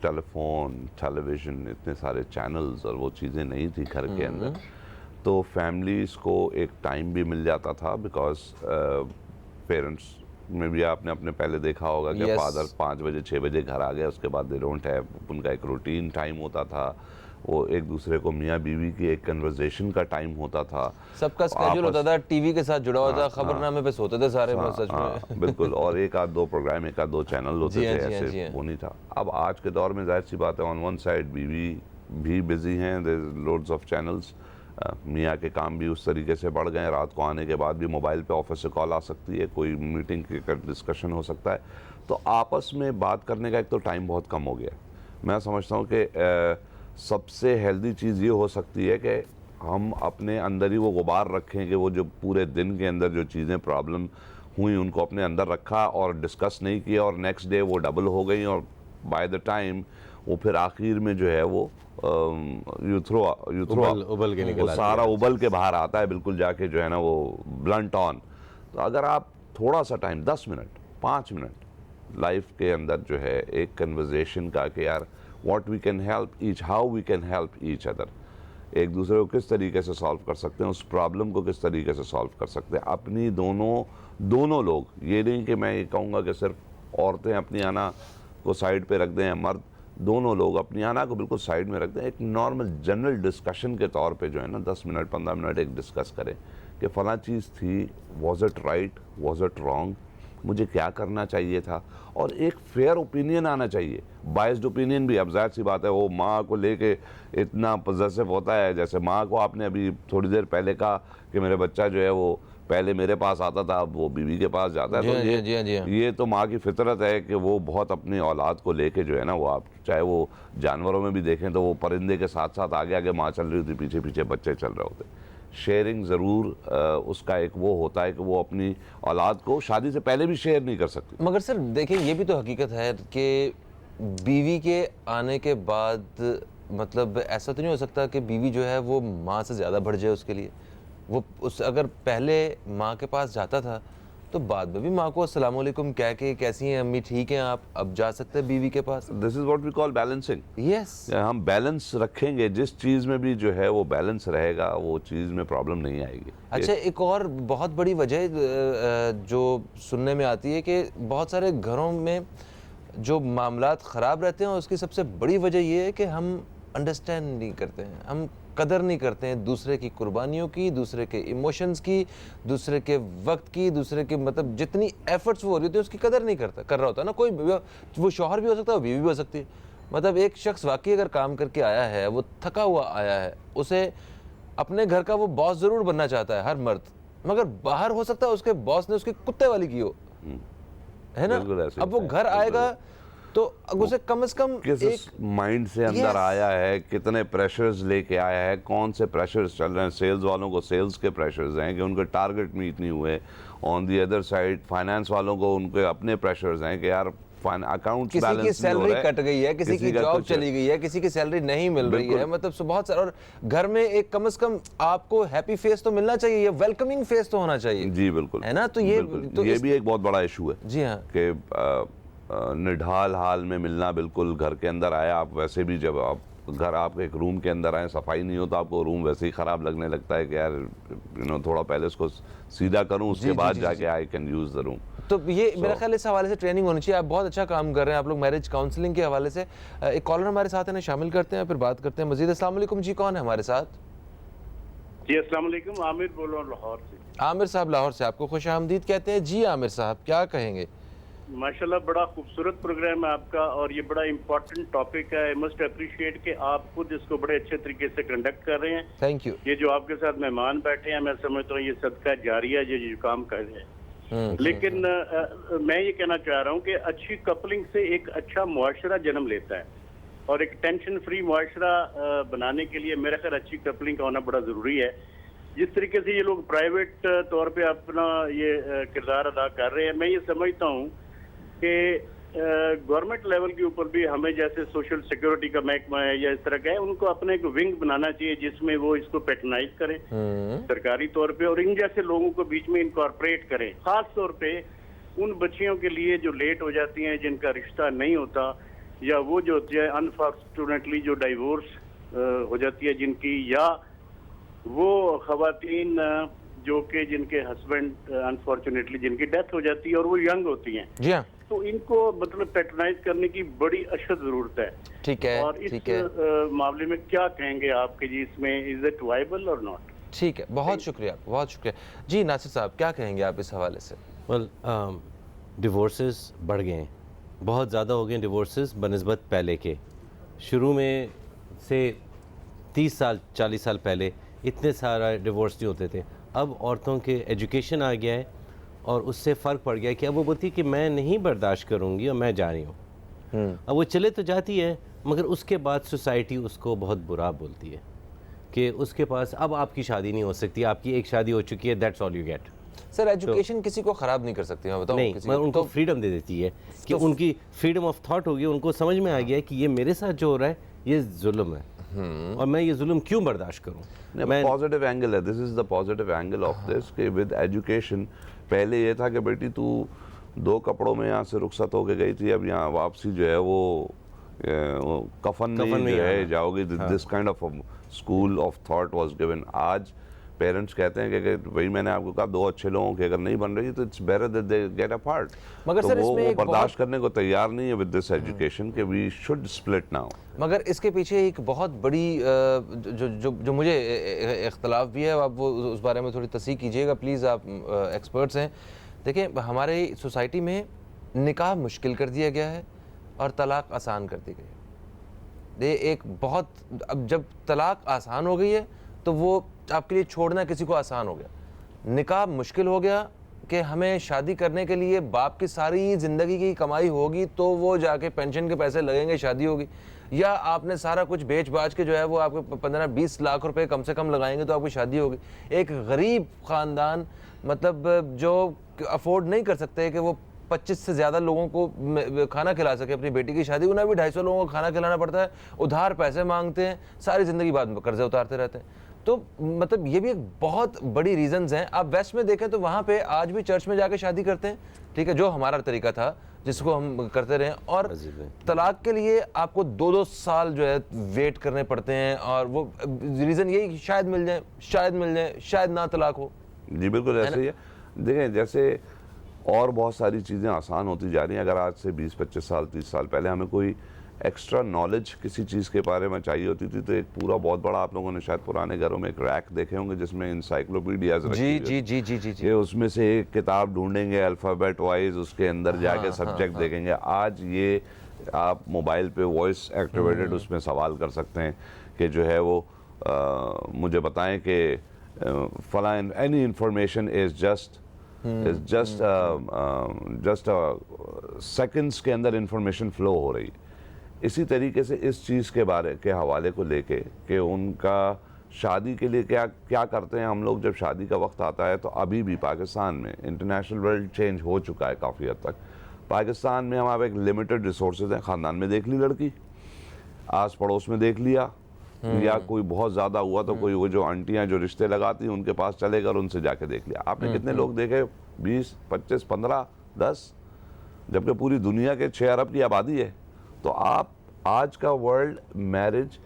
टेलीफोन, टेलीविज़न, इतने सारे चैनल्स और वो चीज़ें नहीं थी घर के अंदर, तो फैमिलीज़ को एक टाइम भी मिल जाता था, बिकॉज पेरेंट्स में भी आपने अपने पहले देखा होगा कि Yes. फादर 5 बजे 6 बजे घर आ गए, उसके बाद दे डोंट हैव, उनका एक रूटीन टाइम होता था, वो एक दूसरे को मियाँ बीवी की एक कन्वर्जेशन का टाइम होता था। सबका स्केड्यूल होता था, टीवी के साथ जुड़ा हुआ था, हाँ, खबरनामे पे सोते थे सारे सच में। हाँ, बिल्कुल, और एक आध दो प्रोग्राम, एक आध दो चैनल होते जी हाँ, थे, जी हाँ, जी ऐसे हाँ। वो नहीं था। अब आज के दौर में जाहिर सी बात है, ऑन वन साइड बीवी भी बिजी हैं, देयर लोड्स ऑफ चैनल्स, मियाँ के काम भी उस तरीके से बढ़ गए हैं, रात को आने के बाद भी मोबाइल पे ऑफिस से कॉल आ सकती है, कोई मीटिंग का डिस्कशन हो सकता है, तो आपस में बात करने का एक तो टाइम बहुत कम हो गया है। मैं समझता हूँ कि सबसे हेल्दी चीज़ ये हो सकती है कि हम अपने अंदर ही वो गुबार रखें कि वो जो पूरे दिन के अंदर जो चीज़ें प्रॉब्लम हुई उनको अपने अंदर रखा और डिस्कस नहीं किया, और नेक्स्ट डे वो डबल हो गई, और बाय द टाइम वो फिर आखिर में जो है वो उबल के निकल वो आती सारा है। उबल के बाहर आता है, बिल्कुल जाके जो है ना वो ब्लंट ऑन। तो अगर आप थोड़ा सा टाइम 10 मिनट 5 मिनट लाइफ के अंदर जो है एक कन्वर्जेशन का कि यार what we can help each, how we can help each other, एक दूसरे को किस तरीके से सॉल्व कर सकते हैं, उस प्रॉब्लम को किस तरीके से सॉल्व कर सकते हैं, अपनी दोनों लोग, ये नहीं कि मैं ये कहूँगा कि सिर्फ औरतें अपनी आना को साइड पे रख दें या मर्द, दोनों लोग अपनी आना को बिल्कुल साइड में रख दें, एक नॉर्मल जनरल डिस्कशन के तौर पे जो है ना 10 मिनट 15 मिनट एक डिस्कस करें कि फ़लाँ चीज़ थी, was it right, was it wrong, मुझे क्या करना चाहिए था, और एक फेयर ओपिनियन आना चाहिए। बाइस्ड ओपिनियन भी, अब जाहिर सी बात है वो माँ को लेके इतना पॉजेसिव होता है, जैसे माँ को आपने अभी थोड़ी देर पहले कहा कि मेरे बच्चा जो है वो पहले मेरे पास आता था, अब वो बीवी के पास जाता है, जी तो हाँ, जी हाँ, जी हाँ। ये तो माँ की फितरत है कि वो बहुत अपनी औलाद को लेके जो है ना, वो आप चाहे वो जानवरों में भी देखें तो वो परिंदे के साथ साथ आगे आगे माँ चल रही होती, पीछे पीछे बच्चे चल रहे होते। शेयरिंग ज़रूर उसका एक वो होता है कि वो अपनी औलाद को शादी से पहले भी शेयर नहीं कर सकती। मगर सर देखिए, ये भी तो हकीकत है कि बीवी के आने के बाद मतलब ऐसा तो नहीं हो सकता कि बीवी जो है वो माँ से ज़्यादा बढ़ जाए उसके लिए। वो उस अगर पहले माँ के पास जाता था तो बाद में भी माँ को अस्सलाम वालेकुम कह के, कैसी हैं अम्मी, ठीक हैं आप, अब जा सकते हैं बीवी के पास। This is what we call balancing. Yes, हम बैलेंस रखेंगे, जिस चीज़ में भी जो है वो बैलेंस रहेगा, वो चीज़ में प्रॉब्लम नहीं आएगी। अच्छा, एक और बहुत बड़ी वजह जो सुनने में आती है कि बहुत सारे घरों में जो मामलात ख़राब रहते हैं, उसकी सबसे बड़ी वजह ये है कि हम अंडरस्टैंड नहीं करते हैं, हम कदर नहीं करते हैं दूसरे की कुर्बानियों की, दूसरे के इमोशंस की, दूसरे के वक्त की, दूसरे के मतलब जितनी एफर्ट्स वो हो रही होती है उसकी कदर नहीं कर रहा होता ना कोई। वो शौहर भी हो सकता है, वो बीवी भी हो सकती है। मतलब एक शख्स वाकई अगर काम करके आया है, वो थका हुआ आया है, उसे अपने घर का वो बॉस ज़रूर बनना चाहता है हर मर्द, मगर बाहर हो सकता है उसके बॉस ने उसकी कुत्ते वाली की हो, है ना। बिल्कुल ऐसे अब वो ही है, घर आएगा तो उसे कम से कम किस एक माइंड से अंदर Yes. आया है, कितने प्रेशर्स लेके आया है, कौन से प्रेशर्स चल रहे हैं। सेल्स वालों को सेल्स के प्रेशर्स हैं कि उनके टारगेट मीट नहीं हुए, on the other side finance वालों को उनके अपने प्रेशर्स हैं कि यार अकाउंट्स किसी की बैलेंस नहीं हो सैलरी रहा है, कट गई है, किसी की का जॉब कुछ चली गई है, किसी की सैलरी नहीं मिल रही है, बिल्कुल। मतलब बहुत सारा। और घर में एक कम से कम आपको हैप्पी फेस तो मिलना चाहिए, ये वेलकमिंग फेस तो होना चाहिए, जी बिल्कुल, है ना। तो ये बिल्कुल। तो ये भी एक बहुत बड़ा इशू है जी हाँ, कि निढाल हाल में मिलना, बिल्कुल घर के अंदर आया, आप वैसे भी जब आप घर आप एक रूम के अंदर आए, सफाई नहीं हो तो आपको रूम वैसे ही ख़राब लगने लगता है कि यार थोड़ा पहले उसको सीधा करूं, उसके जी, बाद जी, जाके I can use the room. तो ये मेरा ख्याल इस हवाले से ट्रेनिंग होनी चाहिए। आप बहुत अच्छा काम कर रहे हैं आप लोग मैरिज काउंसलिंग के हवाले से। एक कॉलर हमारे साथ है, शामिल करते हैं, फिर बात करते हैं मजीद। अस्सलाम वालेकुम जी, कौन है हमारे साथ? जी अस्सलाम वालेकुम, आमिर बोल रहा हूँ लाहौर से। आमिर साहब लाहौर से, आपको खुश आमदीद कहते हैं। जी आमिर साहब, क्या कहेंगे? माशाल्लाह बड़ा खूबसूरत प्रोग्राम है आपका और ये बड़ा इम्पोर्टेंट टॉपिक है। आई मस्ट अप्रिशिएट कि आप खुद इसको बड़े अच्छे तरीके से कंडक्ट कर रहे हैं। Thank you. ये जो आपके साथ मेहमान बैठे हैं, मैं समझता हूँ ये सदका जारिया जो काम कर रहे हैं। लेकिन मैं ये कहना चाह रहा हूँ कि अच्छी कपलिंग से एक अच्छा मुआशरा जन्म लेता है और एक टेंशन फ्री मुआशरा बनाने के लिए मेरा ख्याल अच्छी कपलिंग का होना बड़ा ज़रूरी है। जिस तरीके से ये लोग प्राइवेट तौर पे अपना ये किरदार अदा कर रहे हैं, मैं ये समझता हूँ कि गवर्नमेंट लेवल के ऊपर भी हमें जैसे सोशल सिक्योरिटी का महकमा है या इस तरह का है, उनको अपने एक विंग बनाना चाहिए जिसमें वो इसको पैटर्नाइज करें सरकारी तौर पे, और इन जैसे लोगों को बीच में इनकॉर्पोरेट करें, खास तौर पे उन बच्चियों के लिए जो लेट हो जाती हैं, जिनका रिश्ता नहीं होता, या वो जो होती है अनफॉर्चुनेटली जो डाइवोर्स हो जाती है जिनकी, या वो खवातीन जो कि जिनके हस्बैंड अनफॉर्चुनेटली जिनकी डेथ हो जाती है और वो यंग होती हैं, जी हाँ, तो इनको मतलब पैटर्नाइज करने की बड़ी अशद जरूरत है। ठीक है, और इस ठीक है, मामले में क्या कहेंगे आप कि जी इसमें इज इट वाइबल और नॉट? ठीक है, बहुत शुक्रिया, बहुत शुक्रिया जी। नासिर साहब क्या कहेंगे आप इस हवाले से? वेल, डिवोर्सेस बढ़ गए हैं, बहुत ज़्यादा हो गए डिवोर्सेस बनिस्बत पहले के। शुरू में से 30 साल 40 साल पहले इतने सारा डिवोर्स नहीं होते थे। अब औरतों के एजुकेशन आ गया है और उससे फ़र्क पड़ गया कि अब वो बोलती है कि मैं नहीं बर्दाश्त करूँगी और मैं जा रही हूँ। अब वो चले तो जाती है, मगर उसके बाद सोसाइटी उसको बहुत बुरा बोलती है कि उसके पास अब आपकी शादी नहीं हो सकती, आपकी एक शादी हो चुकी है, that's all you get. Sir education किसी को ख़राब नहीं कर सकती, मैं बताऊँ नहीं, किसी मगर को, उनको तो फ्रीडम दे देती है कि उनकी फ्रीडम ऑफ थॉट होगी, उनको समझ में आ गया है कि ये मेरे साथ जो हो रहा है ये जुल्म है और मैं ये जुल्म क्यों बर्दाश्त करूं। मैं पॉजिटिव एंगल है, this is the positive angle of this कि विद एजुकेशन पहले ये था कि बेटी तू 2 कपड़ों में यहाँ से रुखसत होके गई थी, अब यहाँ वापसी जो है वो कफन में जो है जाओगी। This kind of school of thought was given. आज पेरेंट्स कहते हैं कि भाई मैंने आपको कहा 2 अच्छे लोगों की अगर नहीं बन रही तो it's better that they get apart. मगर तो सर वो इसमें एक बर्दाश्त करने को तैयार नहीं है विद दिस एजुकेशन कि वी शुड स्प्लिट नाउ। मगर इसके पीछे एक बहुत बड़ी जो मुझे इख्तलाफ भी है, आप वो उस बारे में थोड़ी तस्हीह कीजिएगा प्लीज़, आप एक्सपर्ट्स हैं। देखिए हमारे सोसाइटी में निकाह मुश्किल कर दिया गया है और तलाक आसान कर दी गई है। ये एक बहुत, अब जब तलाक आसान हो गई है तो वो आपके लिए छोड़ना किसी को आसान हो गया। निकाह मुश्किल हो गया कि हमें शादी करने के लिए बाप की सारी ज़िंदगी की कमाई होगी तो वो जाके पेंशन के पैसे लगेंगे, शादी होगी, या आपने सारा कुछ बेच बाच के जो है वो आपको 15-20 लाख रुपए कम से कम लगाएंगे तो आपकी शादी होगी। एक गरीब ख़ानदान मतलब जो अफोर्ड नहीं कर सकते कि वो 25 से ज़्यादा लोगों को खाना खिला सके अपनी बेटी की शादी, उन्हें भी 250 लोगों को खाना खिलाना पड़ता है, उधार पैसे मांगते हैं, सारी ज़िंदगी बाद में कर्जे उतारते रहते हैं। तो मतलब ये भी एक बहुत बड़ी रीजंस हैं। आप वेस्ट में देखें तो वहाँ पे आज भी चर्च में जाके शादी करते हैं, ठीक है, जो हमारा तरीका था जिसको हम करते रहे, और तलाक के लिए आपको 2-2 साल जो है वेट करने पड़ते हैं, और वो रीज़न यही कि शायद मिल जाए, शायद मिल जाए, शायद ना तलाक हो। जी बिल्कुल ऐसे ही है। देखें जैसे और बहुत सारी चीज़ें आसान होती जा रही हैं। अगर आज से 20-25 साल 30 साल पहले हमें कोई एक्स्ट्रा नॉलेज किसी चीज़ के बारे में चाहिए होती थी तो एक पूरा बहुत बड़ा, आप लोगों ने शायद पुराने घरों में एक रैक देखे होंगे जिसमें इंसाइक्लोपीडियाज जी जी जी जी जी ये उसमें से एक किताब ढूंढेंगे अल्फ़ाबेट वाइज, उसके अंदर जाके सब्जेक्ट देखेंगे। आज ये आप मोबाइल पे वॉइस एक्टिवेटेड उसमें सवाल कर सकते हैं कि जो है वो मुझे बताएं कि फला any information is just seconds के अंदर इंफॉर्मेशन फ्लो हो रही है। इसी तरीके से इस चीज़ के बारे के हवाले को लेके कि उनका शादी के लिए क्या क्या करते हैं हम लोग जब शादी का वक्त आता है, तो अभी भी पाकिस्तान में इंटरनेशनल वर्ल्ड चेंज हो चुका है काफ़ी हद तक। पाकिस्तान में हमारे एक लिमिटेड रिसोर्सेज हैं, ख़ानदान में देख ली लड़की, आस पड़ोस में देख लिया, या कोई बहुत ज़्यादा हुआ तो कोई वो जो आंटियाँ जो रिश्ते लगाती हैं उनके पास चले गए और उनसे जाके देख लिया। आपने कितने लोग देखे? 20, 25, 15, 10, जबकि पूरी दुनिया के 6 अरब की आबादी है। तो आप आज का वर्ल्ड मैरिज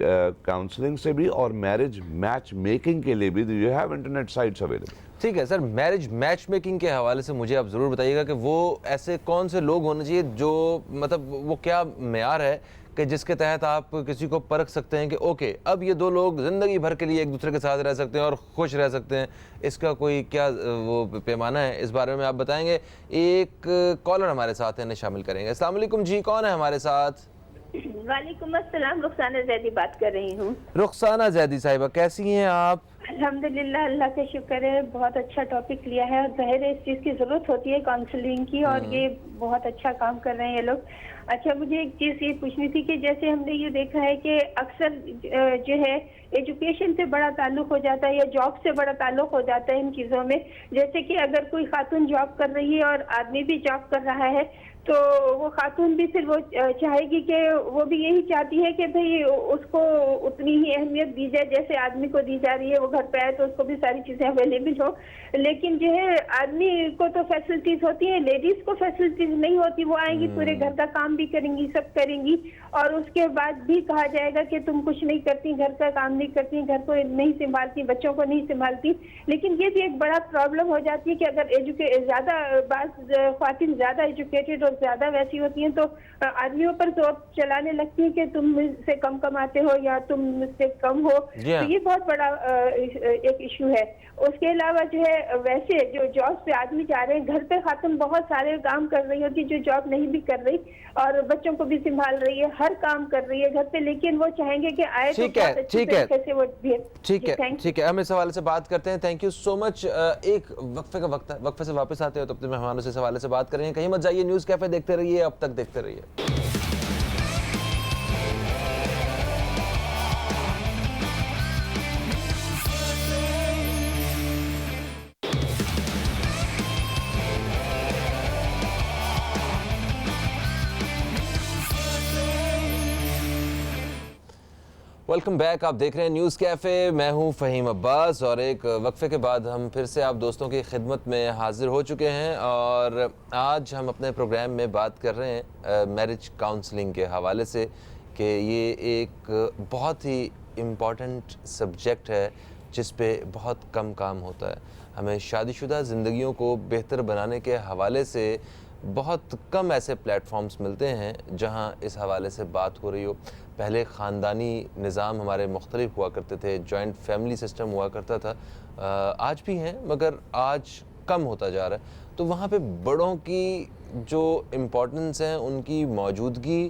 काउंसलिंग से भी और मैरिज मैच मेकिंग के लिए भी you have internet sites available. ठीक है सर, मैरिज मैच मेकिंग के हवाले से मुझे आप ज़रूर बताइएगा कि वो ऐसे कौन से लोग होने चाहिए जो मतलब वो क्या मेयार है कि जिसके तहत आप किसी को परख सकते हैं कि ओके अब ये 2 लोग ज़िंदगी भर के लिए एक दूसरे के साथ रह सकते हैं और खुश रह सकते हैं। इसका कोई क्या वो पैमाना है, इस बारे में आप बताएंगे। एक कॉलर हमारे साथ हैं, शामिल करेंगे। अस्सलाम वालेकुम जी, कौन है हमारे साथ? वालेकुम अस्सलाम, रुखसाना जैदी बात कर रही हूँ। रुखसाना जैदी साहिबा, कैसी हैं आप? अल्हम्दुलिल्लाह, अल्लाह का शुक्र है, बहुत अच्छा टॉपिक लिया है और जाहिर है इस चीज़ की ज़रूरत होती है काउंसलिंग की, और ये बहुत अच्छा काम कर रहे हैं ये लोग। अच्छा, मुझे एक चीज़ ये पूछनी थी कि जैसे हमने ये देखा है कि अक्सर जो है एजुकेशन से बड़ा ताल्लुक हो जाता है या जॉब से बड़ा ताल्लुक हो जाता है इन चीज़ों में। जैसे कि अगर कोई खातून जॉब कर रही है और आदमी भी जॉब कर रहा है, तो वो खातून भी फिर वो चाहेगी कि वो भी यही चाहती है कि भाई उसको उतनी ही अहमियत दी जाए जैसे आदमी को दी जा रही है। वो घर पे आए तो उसको भी सारी चीज़ें अवेलेबल हो, लेकिन जो है आदमी को तो फैसिलिटीज होती है, लेडीज को फैसिलिटीज नहीं होती। वो आएंगी, पूरे घर का काम भी करेंगी, सब करेंगी, और उसके बाद भी कहा जाएगा कि तुम कुछ नहीं करती, घर का काम नहीं करती, घर को नहीं संभालती, बच्चों को नहीं संभालती। लेकिन ये भी एक बड़ा प्रॉब्लम हो जाती है कि अगर ज्यादा ख्वातीन ज्यादा एजुकेटेड और ज्यादा वैसी होती हैं तो आदमियों पर जोर चलाने लगती है कि तुम मुझसे कम कमाते हो या तुम मुझसे कम हो। तो ये बहुत बड़ा एक इशू है। उसके अलावा जो है वैसे जो जॉब पे आदमी जा रहे हैं, घर पे खातून बहुत सारे काम कर रही होती जो जॉब नहीं भी कर रही और बच्चों को भी संभाल रही है, हर काम कर रही है घर पे, लेकिन वो चाहेंगे कि आए तो बहुत अच्छी तरीके से वो ठीक है, हम इस हवाले से बात करते हैं। Thank you so much. एक वक्फे का वक्त है, वक्फे से वापस आते हो तो अपने मेहमानों से इस हवाले से बात करेंगे। कहीं मत जाइए, न्यूज़ कैफे देखते रहिए, अब तक देखते रहिए। वेलकम बैक, आप देख रहे हैं न्यूज़ कैफ़े। मैं हूं फ़हीम अब्बास और एक वक्फे के बाद हम फिर से आप दोस्तों की खिदमत में हाजिर हो चुके हैं और आज हम अपने प्रोग्राम में बात कर रहे हैं मैरिज काउंसलिंग के हवाले से कि ये एक बहुत ही इम्पॉर्टेंट सब्जेक्ट है जिस पे बहुत कम काम होता है। हमें शादीशुदा ज़िंदगियों को बेहतर बनाने के हवाले से बहुत कम ऐसे प्लेटफॉर्म्स मिलते हैं जहां इस हवाले से बात हो रही हो। पहले ख़ानदानी निज़ाम हमारे मुख्तलिफ हुआ करते थे, जॉइंट फैमिली सिस्टम हुआ करता था, आज भी हैं मगर आज कम होता जा रहा है। तो वहाँ पे बड़ों की जो इम्पोर्टेंस है, उनकी मौजूदगी,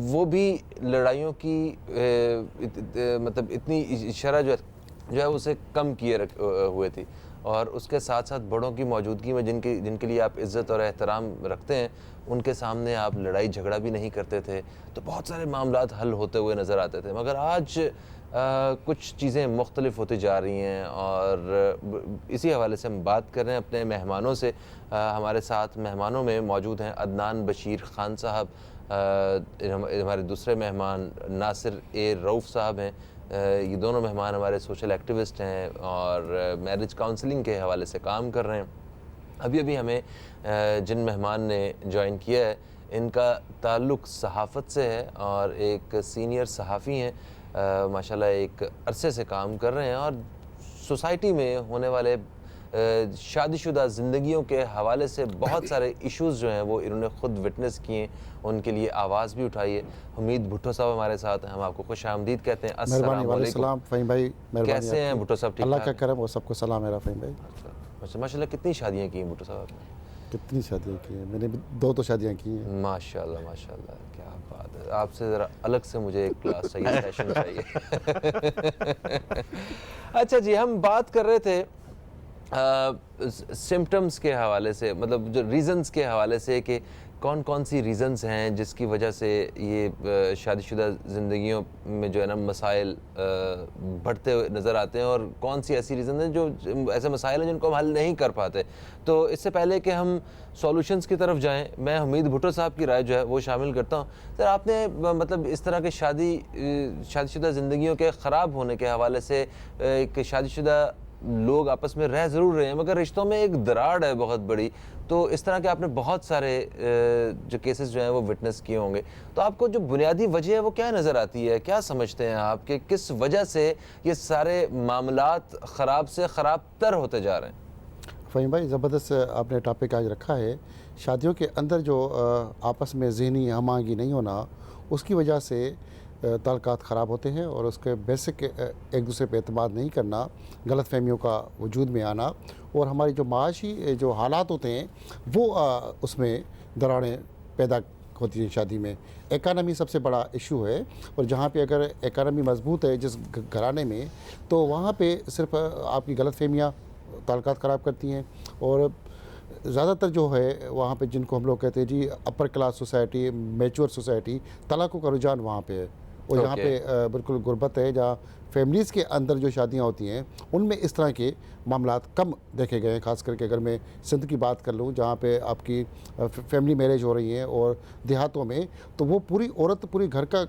वो भी लड़ाइयों की मतलब इतनी शरह जो है उसे कम किए हुए थी। और उसके साथ साथ बड़ों की मौजूदगी में जिनके लिए आप इज़्ज़त और एहतराम रखते हैं, उनके सामने आप लड़ाई झगड़ा भी नहीं करते थे, तो बहुत सारे मामलात हल होते हुए नज़र आते थे। मगर आज कुछ चीज़ें मुख्तलिफ होती जा रही हैं और इसी हवाले से हम बात कर रहे हैं अपने मेहमानों से। हमारे साथ मेहमानों में मौजूद हैं अदनान बशीर ख़ान साहब, हमारे दूसरे मेहमान नासिर ए रऊफ़ साहब हैं। ये दोनों मेहमान हमारे सोशल एक्टिविस्ट हैं और मैरिज काउंसलिंग के हवाले से काम कर रहे हैं। अभी अभी हमें जिन मेहमान ने ज्वाइन किया है, इनका ताल्लुक़ सहाफ़त से है और एक सीनियर सहाफ़ी हैं, माशाल्लाह एक अरसे से काम कर रहे हैं और सोसाइटी में होने वाले शादीशुदा ज़िंदगियों के हवाले से बहुत सारे इश्यूज़ जो हैं वो इन्होंने ख़ुद विटनेस किए, उनके लिए आवाज़ भी उठाई है। हमीद भुट्टो साहब हमारे साथ हैं, हम आपको खुशामदीद कहते हैं। अस्सलाम वालेकुम। फ़हीम भाई, कैसे हैं भुट्टो साहब? ठीक अल्लाह का करम और सबको सलाम मेरा फ़हीम भाई। अच्छा, माशाल्लाह कितनी शादियाँ की हैं भुट्टो साहब आपने? कितनी शादियाँ की हैं? मैंने भी दो शादियाँ की हैं। माशाल्लाह माशाल्लाह, क्या बात है। आपसे ज़रा अलग से मुझे एक क्लास चाहिए, सेशन चाहिए। अच्छा जी, हम बात कर रहे थे सिम्टम्स के हवाले से, मतलब जो रीज़न्स के हवाले से कि कौन कौन सी रीज़न्स हैं जिसकी वजह से ये शादीशुदा ज़िंदगियों में जो है ना मसाइल बढ़ते हुए नज़र आते हैं और कौन सी ऐसी रीज़न हैं जो ऐसे मसाइल हैं जिनको हम हल नहीं कर पाते। तो इससे पहले कि हम सॉल्यूशंस की तरफ जाएं, मैं हमीद भुट्टो साहब की राय जो है वो शामिल करता हूँ। सर, आपने मतलब इस तरह के शादीशुदा ज़िंदगियों के ख़राब होने के हवाले से, एक शादीशुदा लोग आपस में रह ज़रूर रहे हैं मगर रिश्तों में एक दरार है बहुत बड़ी, तो इस तरह के आपने बहुत सारे जो केसेस जो हैं वो विटनेस किए होंगे। तो आपको जो बुनियादी वजह है वो क्या नज़र आती है, क्या समझते हैं आप कि किस वजह से ये सारे मामलात ख़राब से ख़राब तर होते जा रहे हैं? फ़हीम भाई, ज़बरदस्त आपने टॉपिक आज रखा है। शादियों के अंदर जो आपस में ज़हनी हम-आहंगी नहीं होना, उसकी वजह से ताल्लुकात ख़राब होते हैं और उसके बेसिक एक दूसरे पे एतमाद नहीं करना, गलत फहमियों का वजूद में आना और हमारी जो माशी जो हालात होते हैं वो उसमें दरारें पैदा होती है शादी में। इकानमी सबसे बड़ा इशू है, और जहाँ पे अगर इकानमी मजबूत है जिस घराने में, तो वहाँ पे सिर्फ आपकी गलतफहमियाँ ताल्लुकात ख़राब करती हैं। और ज़्यादातर जो है वहाँ पे जिनको हम लोग कहते हैं जी upper class society, mature society, तलाक़ों का रुझान वहाँ पे है। और यहाँ पे बिल्कुल गुर्बत है, जहाँ फैमिलीज़ के अंदर जो शादियाँ होती हैं उनमें इस तरह के मामलात कम देखे गए हैं। ख़ास करके अगर मैं सिंध की बात कर लूँ, जहाँ पे आपकी फैमिली मैरिज हो रही हैं, और देहातों में तो वो पूरी औरत पूरी घर का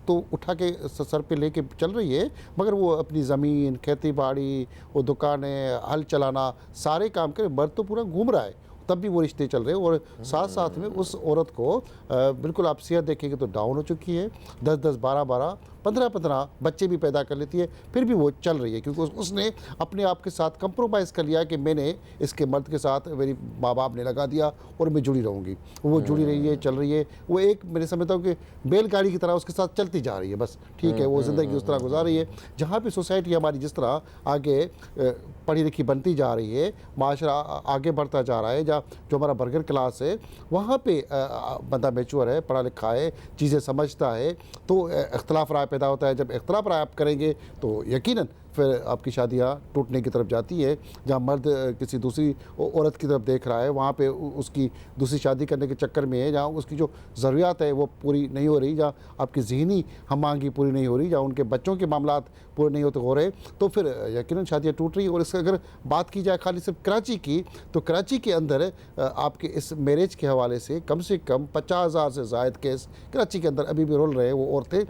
तो उठा के सर पे लेके चल रही है, मगर वो अपनी ज़मीन, खेती बाड़ी, वो दुकानें, हल चलाना, सारे काम करे, मर्द तो पूरा घूम रहा है, तब भी वो रिश्ते चल रहे हैं। और साथ साथ में उस औरत को बिल्कुल आप सेहत देखेंगे तो डाउन हो चुकी है, 10-10, 12-12, 15-15 बच्चे भी पैदा कर लेती है, फिर भी वो चल रही है, क्योंकि उसने अपने आप के साथ कंप्रोमाइज़ कर लिया कि मैंने इसके मर्द के साथ, मेरी माँ बाप ने लगा दिया और मैं जुड़ी रहूँगी। वो जुड़ी रही है, चल रही है, वो एक मैंने समझता हूँ कि बैलगाड़ी की तरह उसके साथ चलती जा रही है, बस ठीक है, वो ज़िंदगी उस तरह गुजार रही है। जहाँ पे सोसाइटी हमारी जिस तरह आगे पढ़ी लिखी बनती जा रही है, माशरा आगे बढ़ता जा रहा है, जहाँ जो हमारा बर्गर क्लास है वहाँ पे बंदा मैच्योर है, पढ़ा लिखा है, चीज़ें समझता है, तो इख्तलाफ राय पैदा होता है। जब इख्तलाफ राय आप करेंगे तो यकीनन फिर आपकी शादियाँ टूटने की तरफ जाती है। जहाँ मर्द किसी दूसरी औरत की तरफ देख रहा है, वहाँ पे उसकी दूसरी शादी करने के चक्कर में है, जहाँ उसकी जो ज़रूरियात है वो पूरी नहीं हो रही, जहाँ आपकी ज़हनी हम-आहंगी पूरी नहीं हो रही, जहाँ उनके बच्चों के मामलात पूरे नहीं हो रहे, तो फिर यकीनन शादियाँ टूट रही। और इसका अगर बात की जाए खाली सिर्फ कराची की, तो कराची के अंदर आपके इस मैरिज के हवाले से कम 50,000 से ज़ायद केस कराची के अंदर अभी भी रोल रहे हैं। वो औरतें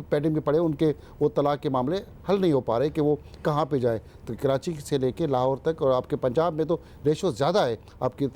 पेंडिंग में पड़े, उनके वो तलाक के मामले हल नहीं हो पा रहे कि वो कहाँ पे जाएं। तो कराची से लेके लाहौर तक, और आपके पंजाब में तो रेशो ज़्यादा है आपकी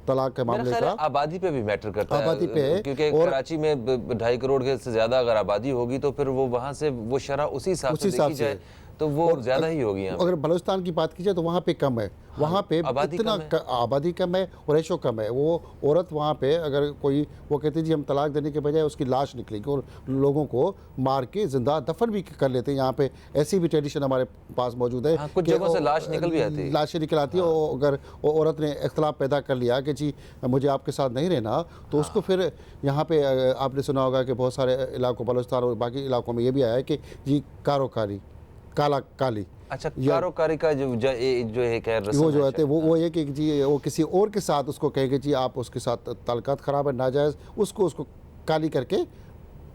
तलाक के मामले का। आबादी पे भी मैटर करता है, आबादी पे है, क्योंकि कराची में 2.5 करोड़ के से ज़्यादा अगर आबादी होगी तो फिर वो वहाँ से वो शरह उसी हिसाब से देखी जाए तो वो ज़्यादा ही होगी। अगर बलूचिस्तान की बात की जाए तो वहाँ पे कम है, वहाँ पे इतना आबादी कम है और रेशो कम है। वो औरत वहाँ पे अगर कोई वो कहती है जी हम तलाक देने के बजाय उसकी लाश निकलेगी, और लोगों को मार के जिंदा दफन भी कर लेते हैं। यहाँ पे ऐसी भी ट्रेडिशन हमारे पास मौजूद है। कुछ जगहों से लाश निकल भी आती है, लाशें निकल आती है। और अगर वो औरत ने इख्तलाफ पैदा कर लिया कि जी मुझे आपके साथ नहीं रहना, तो उसको फिर यहाँ पे आपने सुना होगा कि बहुत सारे इलाकों, बलूचिस्तान और बाकी इलाकों में ये भी आया है कि जी कारोकारी, काला काली। अच्छा, कारोकारी का जो एक है रस्म, वो जो है वो ये कि जी वो किसी और के साथ उसको कहेंगे जी आप उसके साथ ताल्लुकात ख़राब है, नाजायज़, उसको काली करके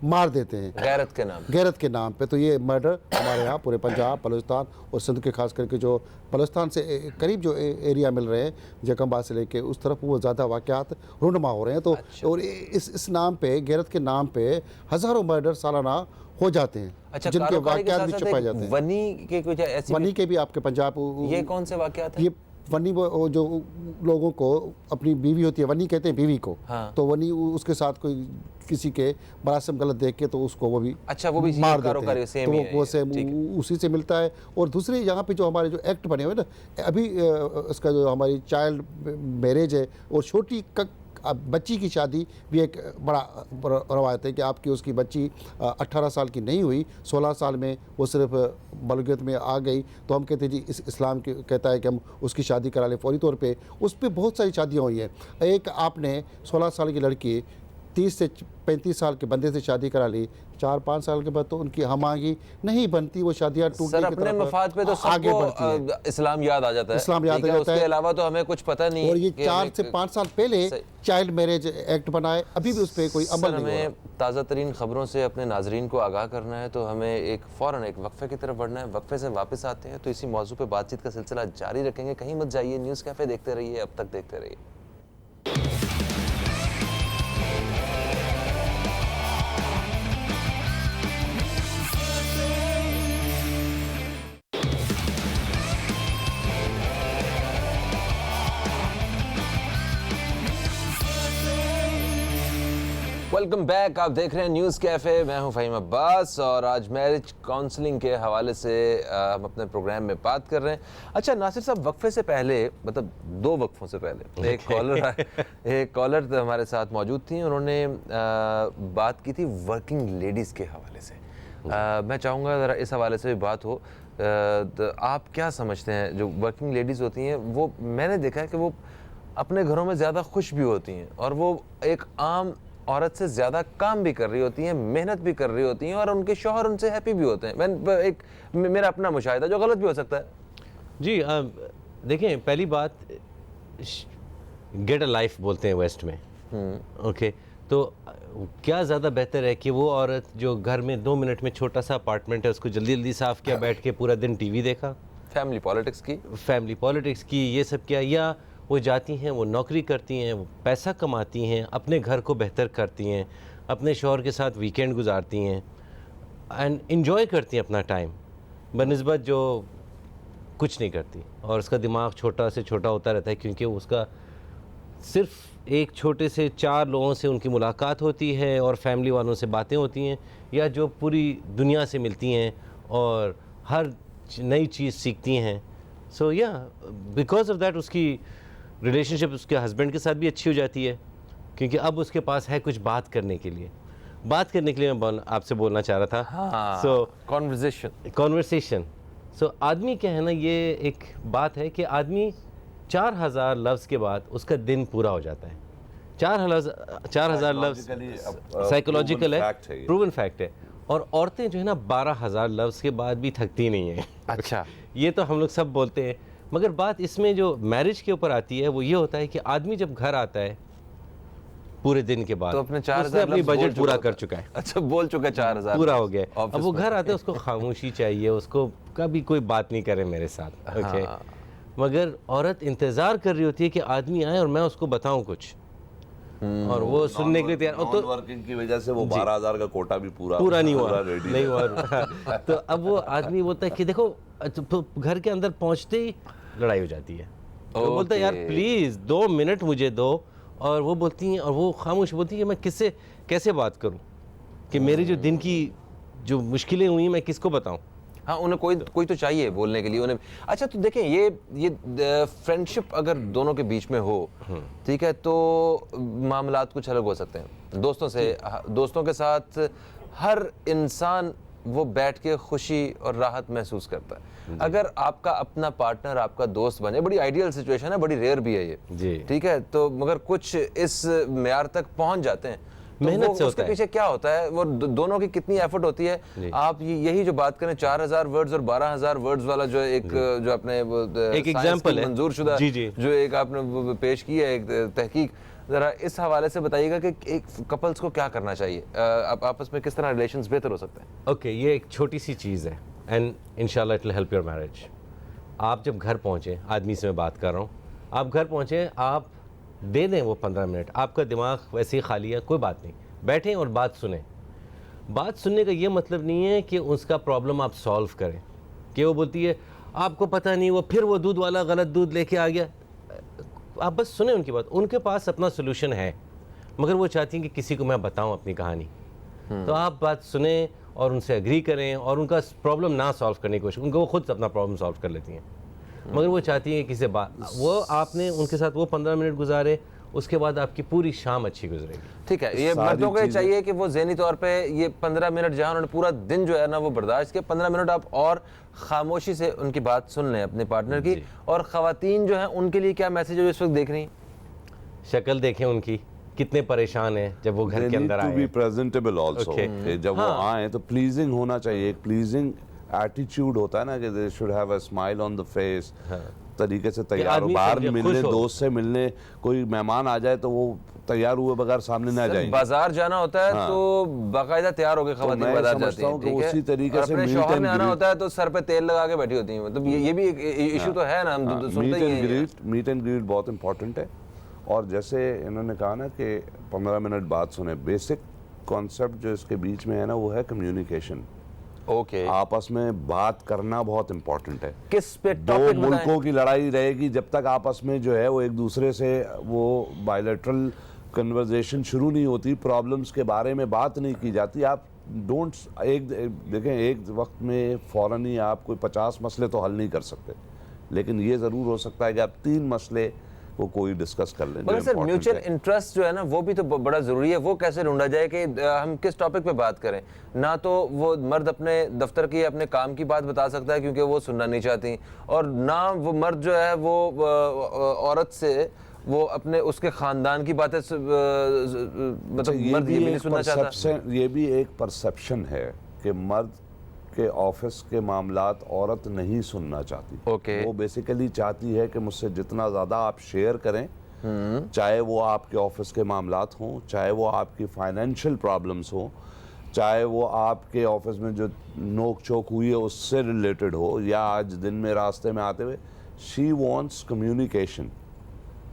मार देते हैं गैरत के नाम पे। तो ये मर्डर हमारे यहाँ पूरे पंजाब, बलूचिस्तान और सिंध के खास करके जो बलूचिस्तान से करीब जो एरिया मिल रहे हैं, जकमबाद से लेके उस तरफ, वो ज़्यादा वाक़यात रूनमा हो रहे हैं। तो अच्छा। और इस नाम पे, गैरत के नाम पे हज़ारों मर्डर सालाना हो जाते हैं। अच्छा, जिनके वाक़यात भी छुपाए जाते हैं। वनी के भी आपके पंजाब, ये कौन से वाक़यात हैं? ये वनी वो जो लोगों को अपनी बीवी होती है, वनी कहते हैं बीवी को। हाँ। तो वनी उसके साथ कोई किसी के मरासिम गलत देख के तो उसको वो भी अच्छा, वो भी मार देते हैं। तो वो सेम उसी से मिलता है। और दूसरे यहाँ पे जो हमारे जो एक्ट बने हुए ना, अभी इसका जो हमारी चाइल्ड मैरिज है और छोटी बच्ची की शादी भी एक बड़ा रवायत है कि आपकी उसकी बच्ची 18 साल की नहीं हुई, 16 साल में वो सिर्फ बलूगियत में आ गई, तो हम कहते हैं जी इस्लाम कहता है कि हम उसकी शादी करा लें फौरी तौर पे। उस पर बहुत सारी शादियाँ हुई हैं। एक आपने 16 साल की लड़की 30 से 35 साल के बंदे से शादी करा ली, 4-5 साल के बाद तो उनकी हम-आहंगी नहीं बनती, वो शादियाँ टूटने की अपने मफाद पे तो आगे बढ़ती है। इस्लाम याद आ जाता है, इस्लाम याद आ जाता है, उसके अलावा तो हमें कुछ पता नहीं। और ये 4 से 5 साल पहले चाइल्ड मैरिज एक्ट बनाए, अभी भी उस पर कोई अमल नहीं हो रहा। हमें ताज़ा तरीन खबरों से अपने नाजरीन को आगाह करना है, तो हमें फ़ौरन एक वक्फे की तरफ बढ़ना है। वक्फे से वापस आते हैं तो इसी मौजू पे बातचीत का सिलसिला जारी रखेंगे। कहीं मत जाइए, न्यूज़ कैफ़े देखते रहिए, अब तक देखते रहिए। वेलकम बैक, आप देख रहे हैं न्यूज़ कैफ़े। मैं हूं फ़हीम अब्बास और आज मैरिज काउंसलिंग के हवाले से हम अपने प्रोग्राम में बात कर रहे हैं। अच्छा नासिर साहब, वक्फे से पहले, मतलब 2 वक्फों से पहले एक कॉलर हमारे साथ मौजूद थी। उन्होंने बात की थी वर्किंग लेडीज़ के हवाले से। मैं चाहूँगा ज़रा इस हवाले से भी बात हो। तो आप क्या समझते हैं, जो वर्किंग लेडीज़ होती हैं वो, मैंने देखा है कि वो अपने घरों में ज़्यादा खुश भी होती हैं और वो एक आम औरत से ज़्यादा काम भी कर रही होती हैं, मेहनत भी कर रही होती हैं और उनके शौहर उनसे हैप्पी भी होते हैं। मेरा अपना मुशाहिदा जो गलत भी हो सकता है। जी देखें, पहली बात गेट अ लाइफ बोलते हैं वेस्ट में। ओके, तो क्या ज़्यादा बेहतर है कि वो औरत जो घर में 2 मिनट में छोटा सा अपार्टमेंट है उसको जल्दी जल्दी साफ़ किया, बैठ के पूरा दिन टीवी देखा, फैमिली पॉलिटिक्स की ये सब किया, या वो जाती हैं, वो नौकरी करती हैं, वो पैसा कमाती हैं, अपने घर को बेहतर करती हैं, अपने शौहर के साथ वीकेंड गुजारती हैं एंड इन्जॉय करती हैं अपना टाइम, बनिस्बत जो कुछ नहीं करती और उसका दिमाग छोटा से छोटा होता रहता है, क्योंकि उसका सिर्फ एक छोटे से 4 लोगों से उनकी मुलाकात होती है और फैमिली वालों से बातें होती हैं, या जो पूरी दुनिया से मिलती हैं और हर नई चीज़ सीखती हैं। सो या बिकॉज ऑफ दैट उसकी रिलेशनशिप उसके हस्बैंड के साथ भी अच्छी हो जाती है, क्योंकि अब उसके पास है कुछ बात करने के लिए मैं आपसे बोलना चाह रहा था। सो कॉन्वर्सेशन। सो आदमी क्या है ना, ये एक बात है कि आदमी 4000 लफ्ज़ के बाद उसका दिन पूरा हो जाता है। 4000 लफ्ज़ साइकोलॉजिकल है, प्रूवन फैक्ट है। और औरतें जो है ना 12000 लफ्ज़ के बाद भी थकती नहीं हैं। अच्छा, ये तो हम लोग सब बोलते हैं, मगर बात इसमें जो मैरिज के ऊपर आती है वो ये होता है कि आदमी जब घर आता है पूरे दिन के बाद तो अपने 4000 उसने अपनी बजट पूरा कर चुका है। अच्छा, बोल चुका है 4000 पूरा हो गया। अब वो घर आता है, उसको खामोशी चाहिए, उसको कभी कोई बात नहीं करे मेरे साथ। ओके, मगर औरत इंतज़ार कर रही होती है कि आदमी आए और मैं उसको बताऊं कुछ, और वो सुनने के लिए तैयार। तो वर्किंग की वजह से वो 12000 का कोटा भी पूरा नहीं हुआ तो अब वो आदमी बोलता है कि देखो, तो घर के अंदर पहुंचते ही लड़ाई हो जाती है। तो बोलता है यार प्लीज़ 2 मिनट मुझे दो, और वो बोलती हैं, और वो खामोश बोलती है कि मैं किससे कैसे बात करूं, कि मेरी जो दिन की जो मुश्किलें हुई मैं किसको बताऊं। हाँ, उन्हें कोई तो चाहिए बोलने के लिए उन्हें। अच्छा, तो देखें, ये फ्रेंडशिप अगर दोनों के बीच में हो, ठीक है, तो मामलात कुछ अलग हो सकते हैं। दोस्तों के साथ हर इंसान वो बैठ के खुशी और राहत महसूस करता है। अगर आपका अपना पार्टनर आपका दोस्त बने, बड़ी आइडियल सिचुएशन है, बड़ी रेयर भी है ये, ठीक है, तो मगर कुछ इस मेयार तक पहुंच जाते हैं, तो मेहनत से उसके पीछे क्या होता है, वो दोनों की कितनी एफर्ट होती है। आप यही जो बात करें 4000 वर्ड्स और 12000 वर्ड्स वाला जो एक जो अपने एक एग्जांपल है मंजूरशुदा जो एक आपने पेश की है, एक तहकीक, जरा इस हवाले से बताइएगा कि एक कपल्स को क्या करना चाहिए, आपस में किस तरह रिलेशंस बेहतर हो सकते हैं। ओके, ये एक छोटी सी चीज़ है एंड इंशाल्लाह it will help your marriage. आप जब घर पहुँचे, आदमी से मैं बात कर रहा हूँ, आप घर पहुँचे, आप दे दें वो 15 मिनट, आपका दिमाग वैसे ही खाली है, कोई बात नहीं, बैठें और बात सुने। बात सुनने का ये मतलब नहीं है कि उसका प्रॉब्लम आप सॉल्व करें, कि वो बोलती है आपको पता नहीं, वो फिर वो दूध वाला गलत दूध लेके आ गया। आप बस सुने उनकी बात, उनके पास अपना सोल्यूशन है, मगर वो चाहती हैं कि किसी को मैं बताऊं अपनी कहानी। तो आप बात सुने और उनसे एग्री करें, और उनका प्रॉब्लम ना सॉल्व करने की कोशिश, उनको वो खुद अपना प्रॉब्लम सॉल्व कर लेती हैं, मगर वो चाहती हैं किसी बात, वो आपने उनके साथ वो 15 मिनट गुजारे, उसके बाद आपकी पूरी शाम अच्छी गुजरेगी। ठीक है, ये मर्दों को चाहिए कि वो ज़हनी तौर पे ये 15 मिनट जहाँ उन्होंने पूरा दिन जो है ना वो बर्दाश्त किया, 15 मिनट आप और खामोशी से उनकी बात सुन लें अपने पार्टनर की। और ख़वातीन जो हैं उनके लिए क्या मैसेज है इस वक्त देख रही हैं? शक्ल देखें उनकी, कितने परेशान हैं जब वो घर के अंदर आए। टू बी प्रेजेंटेबल आल्सो, जब वो आए तो प्लीजिंग होना चाहिए, एक प्लीजिंग एटीट्यूड होता है ना, कि they should have a smile on the face, तरीके से तैयार हो, बाहर मिलने, दोस्त से मिलने, कोई मेहमान आ जाए तो वो तैयार हुए बगैर सामने ना जाए। बाजार जाना होता है तो बाकायदा तैयार होकर खवातीन बाजार जाती हैं, ठीक है, उसी तरीके से शौहर ने आना होता है तो सर पे तेल लगा के बैठी होती हैं। मतलब ये भी एक इशू तो है ना, हम सुनते ही हैं। मीट एंड ग्रीट बहुत इंपॉर्टेंट है। और जैसे इन्होंने कहा ना कि 15 मिनट बात सुने, बेसिक कॉन्सेप्ट जो इसके बीच में है ना वो है कम्युनिकेशन। ओके, आपस में बात करना बहुत इंपॉर्टेंट है। किस पे दो मुल्कों की लड़ाई रहेगी जब तक आपस में जो है वो एक दूसरे से वो बायलैटरल कन्वर्सेशन शुरू नहीं होती, प्रॉब्लम्स के बारे में बात नहीं की जाती। आप देखें, एक वक्त में फ़ौरन ही आप कोई 50 मसले तो हल नहीं कर सकते, लेकिन ये ज़रूर हो सकता है कि आप 3 मसले वो कोई डिस्कस कर लें। मगर सर म्यूचुअल इंटरेस्ट जो है ना वो भी तो बड़ा ज़रूरी है। वो कैसे ढूंढा जाए कि हम किस टॉपिक पे बात करें? ना तो वो मर्द अपने दफ्तर की अपने काम की बात बता सकता है क्योंकि वो सुनना नहीं चाहती, और ना वो मर्द जो है वो औरत से वो अपने उसके खानदान की बातें मतलब मर्द ये भी नहीं सुनना चाहता। ये भी एक परसेप्शन है कि मर्द के ऑफिस के मामलात औरत नहीं सुनना चाहती। ओके। वो बेसिकली चाहती है कि मुझसे जितना ज़्यादा आप शेयर करें, चाहे वो आपके ऑफिस के मामलात हों, चाहे वो आपकी फाइनेंशियल प्रॉब्लम्स हों, चाहे वो आपके ऑफिस में जो नोक चोक हुई है उससे रिलेटेड हो, या आज दिन में रास्ते में आते हुए, she wants communication.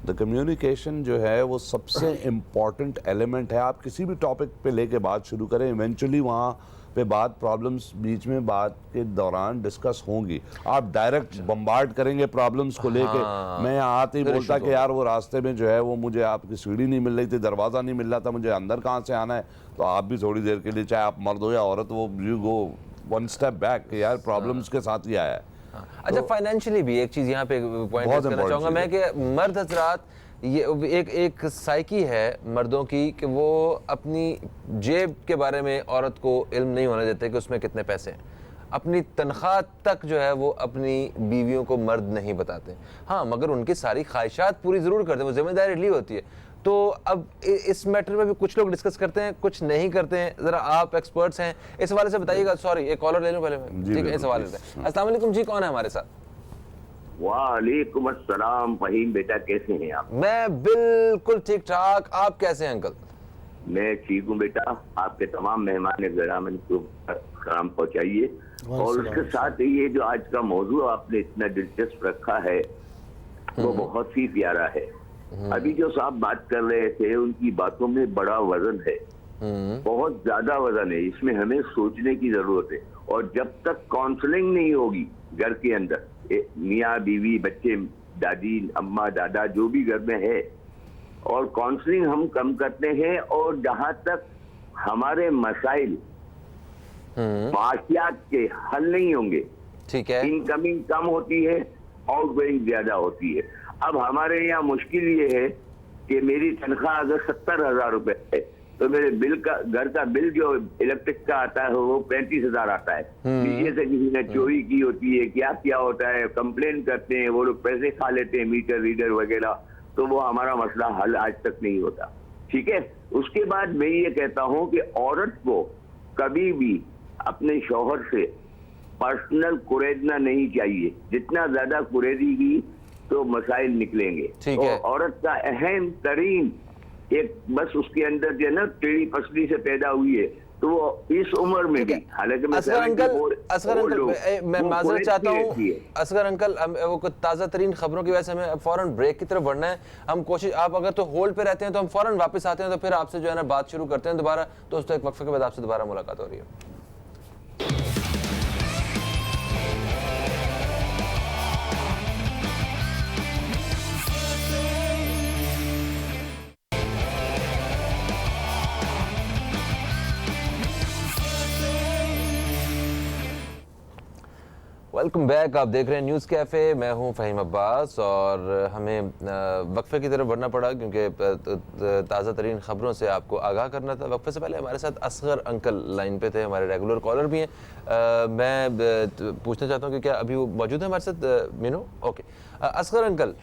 The communication जो है वो सबसे इम्पॉर्टेंट एलिमेंट है। आप किसी भी टॉपिक पे लेके बात शुरू करें, इवेंचुअली वहाँ पे बात प्रॉब्लम्स बीच में बात के दौरान डिस्कस होंगी। आप डायरेक्ट बम्बार्ड करेंगे प्रॉब्लम्स को लेके। मैं यहाँ आते ही बोलता कि यार वो रास्ते में जो है वो मुझे आपकी सीढ़ी नहीं मिल रही थी, दरवाज़ा नहीं मिल रहा था, मुझे अंदर कहाँ से आना है, तो आप भी थोड़ी देर के लिए, चाहे आप मर्द हो या औरत, वो you go one step back कि यार प्रॉब्लम्स के साथ ही आया है। अच्छा, फाइनेंशियली भी एक चीज़ यहाँ पे पॉइंट करना चाहूँगा मैं कि मर्द हजरात, ये एक साइकी है मर्दों की कि वो अपनी जेब के बारे में औरत को इल्म नहीं होने देते कि उसमें कितने पैसे हैं। अपनी तनख्वाह तक जो है वो अपनी बीवियों को मर्द नहीं बताते। हाँ, मगर उनकी सारी ख्वाहिशात पूरी ज़रूर करते हैं, वो जिम्मेदारी ली होती है। तो अब इस मैटर में भी कुछ लोग डिस्कस करते हैं, कुछ नहीं करते हैं। ज़रा आप एक्सपर्ट्स हैं, इस हवाले से बताइएगा। सॉरी, एक कॉलर ले लूँ पहले मैं, ठीक है? इस हवाले से अस्सलाम वालेकुम जी, कौन है हमारे साथ? वालेकुम अस्सलाम। फहीम बेटा, कैसे हैं आप? मैं बिल्कुल ठीक ठाक, आप कैसे हैं अंकल? मैं ठीक हूँ बेटा। आपके तमाम मेहमान गिरामन को सलाम पहुँचाइए। और उसके साथ ये जो आज का मौजू आपने इतना दिलचस्प रखा है वो बहुत ही प्यारा है। अभी जो साहब बात कर रहे थे उनकी बातों में बड़ा वजन है, बहुत ज्यादा वजन है। इसमें हमें सोचने की जरूरत है। और जब तक काउंसलिंग नहीं होगी घर के अंदर, मियाँ बीवी बच्चे, दादी अम्मा दादा जो भी घर में है, और काउंसलिंग हम कम करते हैं, और जहां तक हमारे मसाइल माशियात के हल नहीं होंगे, ठीक है, इनकमिंग कम होती है, आउटगोइंग ज्यादा होती है। अब हमारे यहाँ मुश्किल ये है कि मेरी तनख्वाह अगर 70,000 रुपए है तो मेरे बिल का, घर का बिल जो इलेक्ट्रिक का आता है वो 35,000 आता है। पीछे से किसी ने चोरी की होती है, क्या होता है, कंप्लेन करते हैं, वो लोग पैसे खा लेते हैं, मीटर रीडर वगैरह, तो वो हमारा मसला हल आज तक नहीं होता। ठीक है। उसके बाद मैं ये कहता हूँ कि औरत को कभी भी अपने शौहर से पर्सनल कुरेदना नहीं चाहिए। जितना ज्यादा कुरेदेगी तो मसाइल निकलेंगे। तो औरत का अहम तरीन एक, बस उसके अंदर जो है ना टेढ़ी पसली से पैदा हुई है, तो वो इस उम्र में भी, हालांकि मैं असगर अंकल मैं माजरत चाहता हूँ असगर अंकल, वो ताज़ा तरीन खबरों की वजह से हमें फौरन ब्रेक की तरफ बढ़ना है। हम कोशिश, आप अगर तो होल्ड पे रहते हैं तो हम फौरन वापस आते हैं, तो फिर आपसे जो है ना बात शुरू करते हैं दोबारा। दोस्तों, एक वक्फे के बाद आपसे दोबारा मुलाकात हो रही है। वेलकम बैक, आप देख रहे हैं न्यूज़ कैफ़े। मैं हूं फ़हीम अब्बास और हमें वक्फे की तरफ बढ़ना पड़ा क्योंकि ताज़ा तरीन ख़बरों से आपको आगाह करना था। वक्फे से पहले हमारे साथ असगर अंकल लाइन पे थे, हमारे रेगुलर कॉलर भी हैं। मैं पूछना चाहता हूं कि क्या अभी वो मौजूद है हमारे साथ? Meenu, okay. Asghar uncle,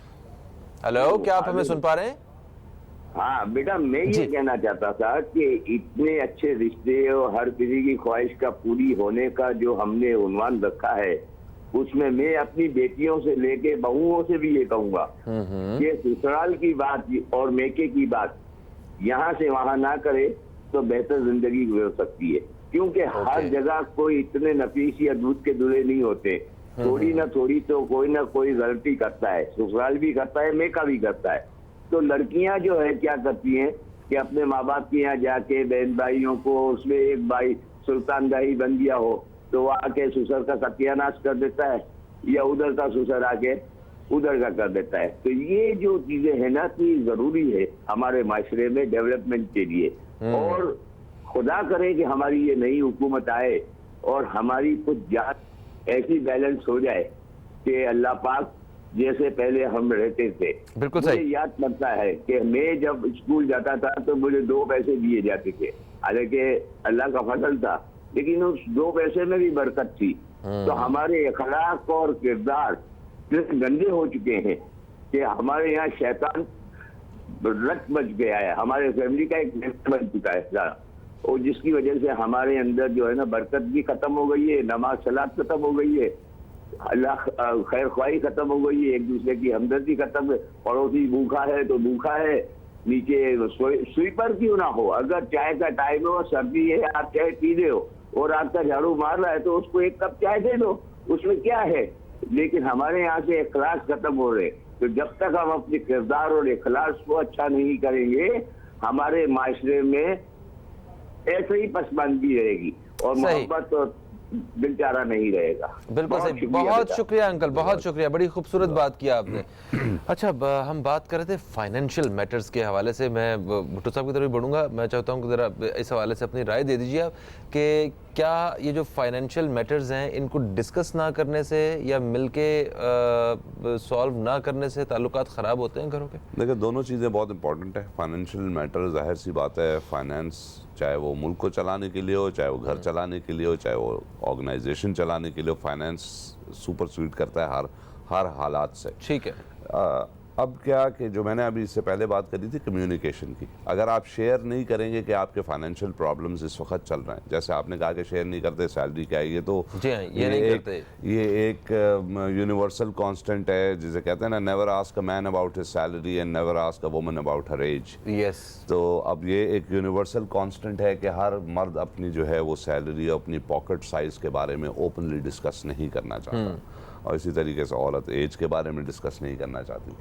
hello, क्या आप हमें सुन पा रहे हैं? हाँ बेटा, मैं ये कहना चाहता था कि इतने अच्छे रिश्ते और हर किसी की ख्वाहिश का पूरी होने का जो हमने उन्वान रखा है, उसमें मैं अपनी बेटियों से लेके बहुओं से भी ये कहूंगा कि ससुराल की बात और मेके की बात यहाँ से वहां ना करे तो बेहतर जिंदगी गुजर सकती है। क्योंकि हर जगह कोई इतने नफीस या दूध के दूल्हे नहीं होते। थोड़ी ना थोड़ी तो कोई ना कोई गलती करता है, ससुराल भी करता है, मेका भी करता है। तो लड़कियां जो है क्या करती हैं कि अपने माँ बाप के यहाँ जाके बहन भाइयों को, उसमें एक भाई सुल्तान दाई बन गया हो तो वो आके ससुर का सत्यानाश कर देता है, या उधर का ससुर आके उधर का कर देता है। तो ये जो चीजें है ना कि जरूरी है हमारे माशरे में डेवलपमेंट के लिए। और खुदा करे कि हमारी ये नई हुकूमत आए और हमारी कुछ जात ऐसी बैलेंस हो जाए कि अल्लाह पाक जैसे पहले हम रहते थे। बिल्कुल मुझे सही। याद पड़ता है कि मैं जब स्कूल जाता था तो मुझे 2 पैसे दिए जाते थे, हालांकि अल्लाह का फजल था, लेकिन उस 2 पैसे में भी बरकत थी। तो हमारे अखलाक और किरदार इतने गंदे हो चुके हैं कि हमारे यहाँ शैतान रट बच गया है, हमारे फैमिली का एक मेंबर बन चुका है सारा, और जिसकी वजह से हमारे अंदर जो है ना बरकत भी खत्म हो गई है, नमाज सलात खत्म हो गई है, अल्लाह खैर ख्वाही खत्म हो गई है, एक दूसरे की हमदर्दी खत्म है। पड़ोसी भूखा है तो भूखा है, नीचे स्वीपर क्यों ना हो, अगर चाय का टाइम हो, सर्दी है, आप चाय पी रहे हो और आपका झाड़ू मार रहा है तो उसको एक कप चाय दे दो, उसमें क्या है। लेकिन हमारे यहाँ से इखलास खत्म हो रहे, तो जब तक हम अपने किरदार और इखलास को अच्छा नहीं करेंगे, हमारे माशरे में ऐसे ही पसमानगी रहेगी और मोहब्बत और दिलचारा नहीं रहेगा। बिल्कुल सही, बहुत शुक्रिया अंकल, बहुत शुक्रिया, बड़ी खूबसूरत बात किया आपने। अच्छा, हम बात कर रहे थे फाइनेंशियल मैटर्स के हवाले से, मैं भुट्टो साहब की तरफ बढ़ूंगा। मैं चाहता हूं कि ज़रा इस हवाले से अपनी राय दे दीजिए आप कि क्या ये जो फाइनेंशियल मैटर्स हैं इनको डिस्कस ना करने से या मिलके सॉल्व ना करने से ताल्लुकात ख़राब होते हैं घरों के? देखिए, दोनों चीज़ें बहुत इंपॉर्टेंट है। फाइनेंशियल मैटर जाहिर सी बात है, फाइनेंस चाहे वो मुल्क को चलाने के लिए हो, चाहे वो घर चलाने के लिए हो, चाहे वो ऑर्गेनाइजेशन चलाने के लिए हो, फाइनेंस सुपरसीड करता है हर हालात से। ठीक है। अब क्या कि जो मैंने अभी इससे पहले बात करी थी कम्युनिकेशन की, अगर आप शेयर नहीं करेंगे कि आपके फाइनेंशियल प्रॉब्लम्स इस वक्त चल रहे हैं, जैसे आपने कहा कि शेयर नहीं करते सैलरी क्या है, ये तो जी हाँ, ये नहीं करते। ये एक यूनिवर्सल कांस्टेंट है जिसे कहते हैं ना, never ask a man about his salary and never ask a woman about her age. Yes. तो अब ये एक यूनिवर्सल कांस्टेंट है कि हर मर्द अपनी जो है वो सैलरी और अपनी पॉकेट साइज के बारे में ओपनली डिस्कस नहीं करना चाहता, और इसी तरीके से औरत एज के बारे में डिस्कस नहीं करना चाहती।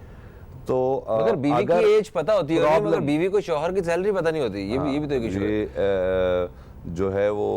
तो मगर बीवी की एज पता होती है, मगर बीवी को शौहर की सैलरी पता नहीं होती, ये भी तो एक इशू है। ये जो है वो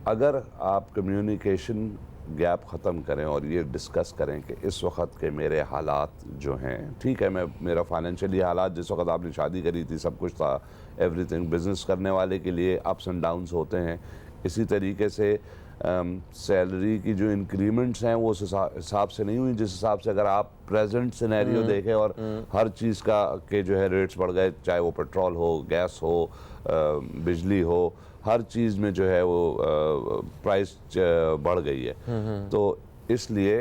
अगर आप कम्युनिकेशन गैप ख़त्म करें और ये डिस्कस करें कि इस वक्त के मेरे हालात जो हैं, ठीक है, मेरा फाइनेंशियली हालात, जिस वक्त आपने शादी करी थी सब कुछ था, एवरीथिंग, बिजनेस करने वाले के लिए अप्स एंड डाउन्स होते हैं। इसी तरीके से सैलरी की जो इंक्रीमेंट्स हैं वो उस हिसाब से नहीं हुई जिस हिसाब से अगर आप प्रेजेंट सिनेरियो देखें और हर चीज़ का के जो है रेट्स बढ़ गए, चाहे वो पेट्रोल हो, गैस हो, बिजली हो, हर चीज़ में जो है वो प्राइस बढ़ गई है। तो इसलिए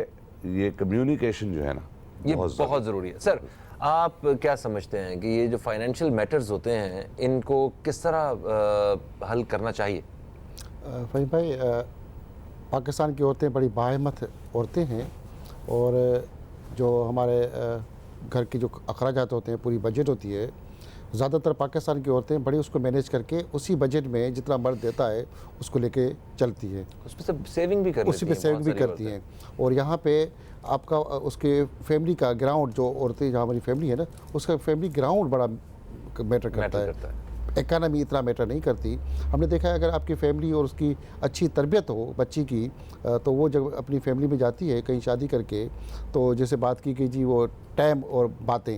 ये कम्युनिकेशन जो है ना, ये बहुत ज़रूरी है। सर, आप क्या समझते हैं कि ये जो फाइनेंशियल मैटर्स होते हैं इनको किस तरह हल करना चाहिए? फहीम भाई, पाकिस्तान की औरतें बड़ी बाहिम्मत औरतें हैं, और जो हमारे घर की जो अखराजात होते हैं, पूरी बजट होती है, ज़्यादातर पाकिस्तान की औरतें बड़ी उसको मैनेज करके उसी बजट में जितना मर्द देता है उसको लेके चलती है, उसमें से सेविंग भी करती हैं, उसी पे सेविंग भी करती हैं। और यहाँ पे आपका उसके फैमिली का ग्राउंड, जो औरतें जहाँ हमारी फैमिली है ना, उसका फैमिली ग्राउंड बड़ा मैटर करता है। इकानमी इतना मैटर नहीं करती। हमने देखा है अगर आपकी फैमिली और उसकी अच्छी तरबियत हो बच्ची की, तो वो जब अपनी फैमिली में जाती है कहीं शादी करके, तो जैसे बात की कि जी वो टाइम और बातें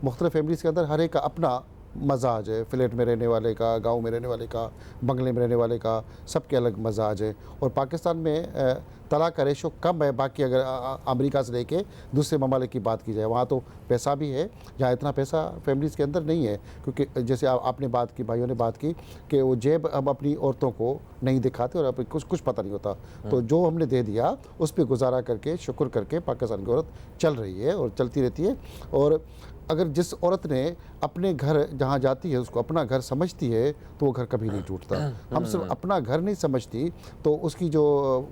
मुख्तलिफ फैमिलीज़ के अंदर हर एक का अपना मजाज है, फ्लैट में रहने वाले का, गांव में रहने वाले का, बंगले में रहने वाले का, सबके अलग मजाज है। और पाकिस्तान में तलाक का रेशो कम है, बाकी अगर अमेरिका से लेके दूसरे ममालिक की बात की जाए, वहाँ तो पैसा भी है, जहाँ इतना पैसा फैमिलीज़ के अंदर नहीं है। क्योंकि जैसे आपने बात की, भाइयों ने बात की कि वो जेब हम अपनी औरतों को नहीं दिखाते और अपनी कुछ पता नहीं होता, तो जो हमने दे दिया उस पर गुजारा करके शुक्र करके पाकिस्तान की औरत चल रही है और चलती रहती है। और अगर जिस औरत ने अपने घर जहाँ जाती है उसको अपना घर समझती है तो वो घर कभी नहीं टूटता। हम सिर्फ अपना घर नहीं समझती तो उसकी जो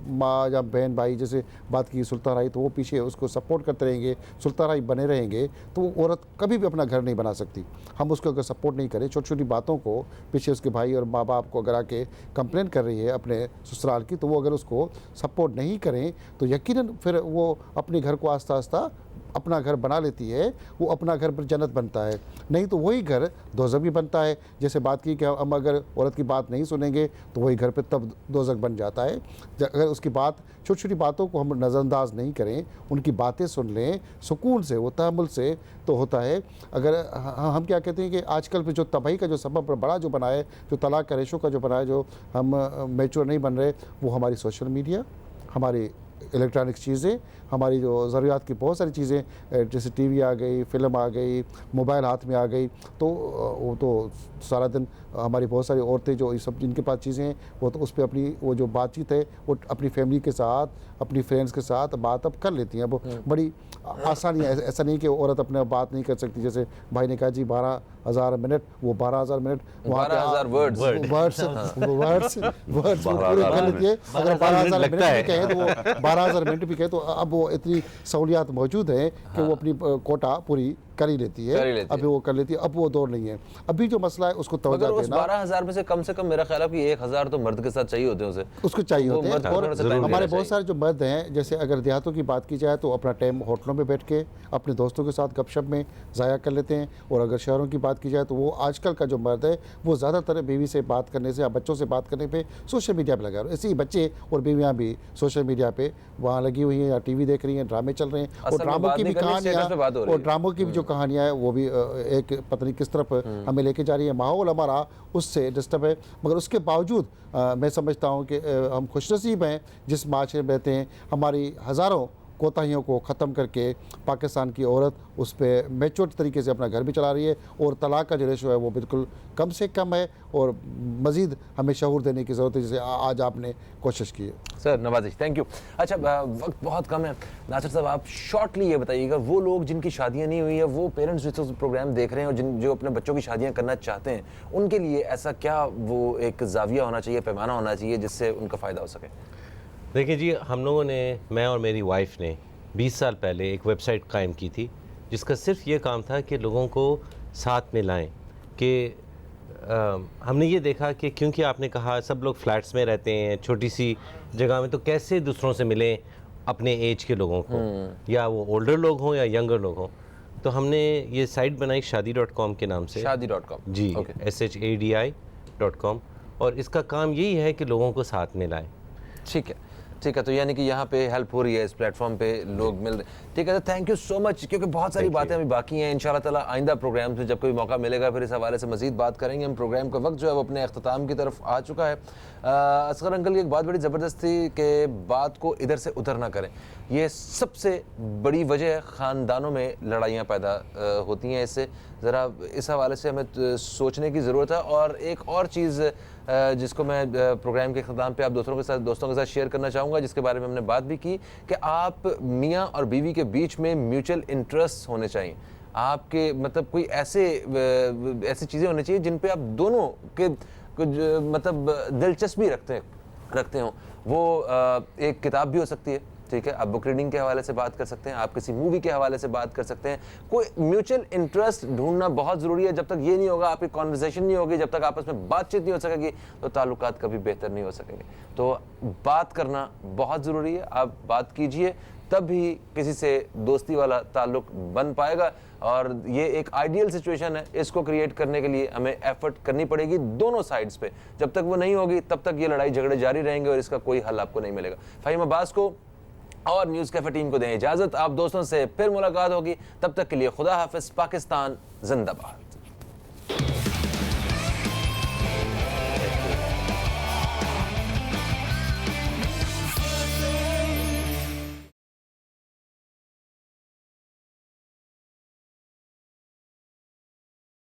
माँ या बहन भाई, जैसे बात की सुल्तान राई, तो वो पीछे उसको सपोर्ट करते रहेंगे, सुल्तान राई बने रहेंगे, तो वो औरत कभी भी अपना घर नहीं बना सकती। हम उसको अगर सपोर्ट नहीं करें, छोटी छोटी बातों को पीछे उसके भाई और माँ बाप को अगर आके कंप्लेन कर रही है अपने ससुराल की, तो वो अगर उसको सपोर्ट नहीं करें तो यकीनन फिर वो अपने घर को आस्ता आस्ता अपना घर बना लेती है, वो अपना घर पर जन्नत बनता है। नहीं तो वही घर दोज़ख भी बनता है। जैसे बात की कि हम अगर औरत की बात नहीं सुनेंगे तो वही घर पे तब दोज़ख बन जाता है। अगर उसकी बात, छोटी छोटी बातों को हम नज़रअंदाज नहीं करें, उनकी बातें सुन लें सुकून से, वो तहम्मुल से, तो होता है। अगर हम क्या कहते हैं कि आजकल पे जो तबाही का जो सबब बड़ा जो बना है, जो तलाक का रेशो का जो बना है, जो हम मैच्योर नहीं बन रहे, वो हमारी सोशल मीडिया, हमारी इलेक्ट्रॉनिक चीज़ें, हमारी जो ज़रूरियात की बहुत सारी चीज़ें जैसे टीवी आ गई, फिल्म आ गई, मोबाइल हाथ में आ गई, तो वो तो सारा दिन हमारी बहुत सारी औरतें जो ये सब जिनके पास चीज़ें हैं वो तो उस पर अपनी वो जो बातचीत है वो अपनी फैमिली के साथ, अपनी फ्रेंड्स के साथ बात अब कर लेती हैं। वो बड़ी आसानी है, ऐसा नहीं कि औरत अपने बात नहीं कर सकती। जैसे भाई ने कहा जी 12,000 मिनट, वो 12,000 मिनट वहाँ पे 12,000 वर्ड्स वर्ड्स पूरे कर लेती है। अगर 12,000 मिनट भी कहें तो वो 12,000 मिनट भी कहें तो अब वो इतनी सहूलियात मौजूद हैं कि वो अपनी कोटा पूरी कर ही लेती है। अभी वो कर लेती है, अब वो दौर नहीं है। अभी जो मसला है उसको तवज्जो मगर उस देना। 12,000 में से कम मेरा ख्याल है कि 1,000 तो मर्द के साथ चाहिए होते हैं उसे, उसको चाहिए वो होते हैं। मर्द और थोड़ा सा time हमारे देना बहुत सारे जो मर्द हैं, जैसे अगर देहातों की बात की जाए तो अपना टाइम होटलों में बैठ के अपने दोस्तों के साथ गपशप में ज़ाया कर लेते हैं। और अगर शहरों की बात की जाए तो वो आजकल का जो मर्द है वो ज़्यादातर बीवी से बात करने से या बच्चों से बात करने पे सोशल मीडिया पे लगा रहे हैं। ऐसे ही बच्चे और बीवियाँ भी सोशल मीडिया पे वहाँ लगी हुई हैं या टीवी देख रही हैं, ड्रामे चल रहे हैं। और असल में ड्रामों बात की भी नहीं करनी, कहानियाँ स्टेटस पे बात हो रही और है। ड्रामों की भी जो कहानियाँ हैं वो भी एक पता नहीं किस तरफ हमें लेके जा रही है। माहौल हमारा उससे डिस्टर्ब है। मगर उसके बावजूद मैं समझता हूँ कि हम खुशनसीब हैं जिस माशरे में रहते हैं। हमारी हज़ारों कोताहियों को ख़त्म करके पाकिस्तान की औरत उस पर मैच्योर तरीके से अपना घर भी चला रही है। और तलाक का जो रेशो है वो बिल्कुल कम से कम है। और मज़ीद हमें शऊर देने की ज़रूरत है, जैसे आज आपने कोशिश की है। Sir Nawazish, thank you. अच्छा, वक्त बहुत कम है। नासिर साहब, आप शॉर्टली ये बताइएगा, वो लोग जिनकी शादियां नहीं हुई है, वो पेरेंट्स रिसोर्स प्रोग्राम देख रहे हैं और जो अपने बच्चों की शादियां करना चाहते हैं, उनके लिए ऐसा क्या वो एक जाविया होना चाहिए, पैमाना होना चाहिए जिससे उनका फ़ायदा हो सके? देखिए जी, हम लोगों ने, मैं और मेरी वाइफ ने 20 साल पहले एक वेबसाइट कायम की थी जिसका सिर्फ ये काम था कि लोगों को साथ में लाएं। कि हमने ये देखा कि क्योंकि आपने कहा सब लोग फ्लैट्स में रहते हैं, छोटी सी जगह में, तो कैसे दूसरों से मिलें अपने एज के लोगों को, या वो ओल्डर लोग हों या यंगर लोग हों। तो हमने ये साइट बनाई शादी.com के नाम से। शादी.com जी, SHADI.com। और इसका काम यही है कि लोगों को साथ में लाएं। ठीक है, ठीक है। तो यानी कि यहाँ पे हेल्प हो रही है, इस प्लेटफॉर्म पे लोग मिल रहे हैं। ठीक है, तो थैंक यू सो मच, क्योंकि बहुत सारी बातें अभी बाकी हैं। इंशाल्लाह ताला आइंदा प्रोग्राम्स में जब कोई मौका मिलेगा फिर इस हवाले से मज़ीद बात करेंगे। हम प्रोग्राम का वक्त जो है वो अपने अख्ताम की तरफ आ चुका है। असगर अंकल की एक बात बड़ी ज़बरदस्त थी कि बात को इधर से उधर ना करें। ये सबसे बड़ी वजह है, ख़ानदानों में लड़ाइयाँ पैदा होती हैं। इससे ज़रा इस हवाले से हमें सोचने की ज़रूरत है। और एक और चीज़ जिसको मैं प्रोग्राम के अख्ताम पे आप दोस्तों के साथ शेयर करना चाहूँगा, जिसके बारे में हमने बात भी की, कि आप मियाँ और बीवी के बीच में म्यूचुअल इंटरेस्ट होने चाहिए। आपके मतलब कोई ऐसी चीज़ें होनी चाहिए जिन पे आप दोनों के कुछ मतलब दिलचस्पी रखते हों। वो एक किताब भी हो सकती है, ठीक है, आप बुक रीडिंग के हवाले से बात कर सकते हैं, आप किसी मूवी के हवाले से बात कर सकते हैं। कोई म्यूचुअल इंटरेस्ट ढूंढना बहुत ज़रूरी है। जब तक ये नहीं होगा, आपकी कॉन्वर्सेशन नहीं होगी, जब तक आपस में बातचीत नहीं हो सकेगी, तो ताल्लुकात कभी बेहतर नहीं हो सकेंगे। तो बात करना बहुत ज़रूरी है। आप बात कीजिए, तब भी किसी से दोस्ती वाला ताल्लुक बन पाएगा। और ये एक आइडियल सिचुएशन है, इसको क्रिएट करने के लिए हमें एफर्ट करनी पड़ेगी दोनों साइड्स पे। जब तक वो नहीं होगी तब तक ये लड़ाई झगड़े जारी रहेंगे और इसका कोई हल आपको नहीं मिलेगा। फ़हीम अब्बास को और न्यूज़ कैफे टीम को दें इजाज़त। आप दोस्तों से फिर मुलाकात होगी, तब तक के लिए खुदा हाफिज़। पाकिस्तान जिंदाबाद।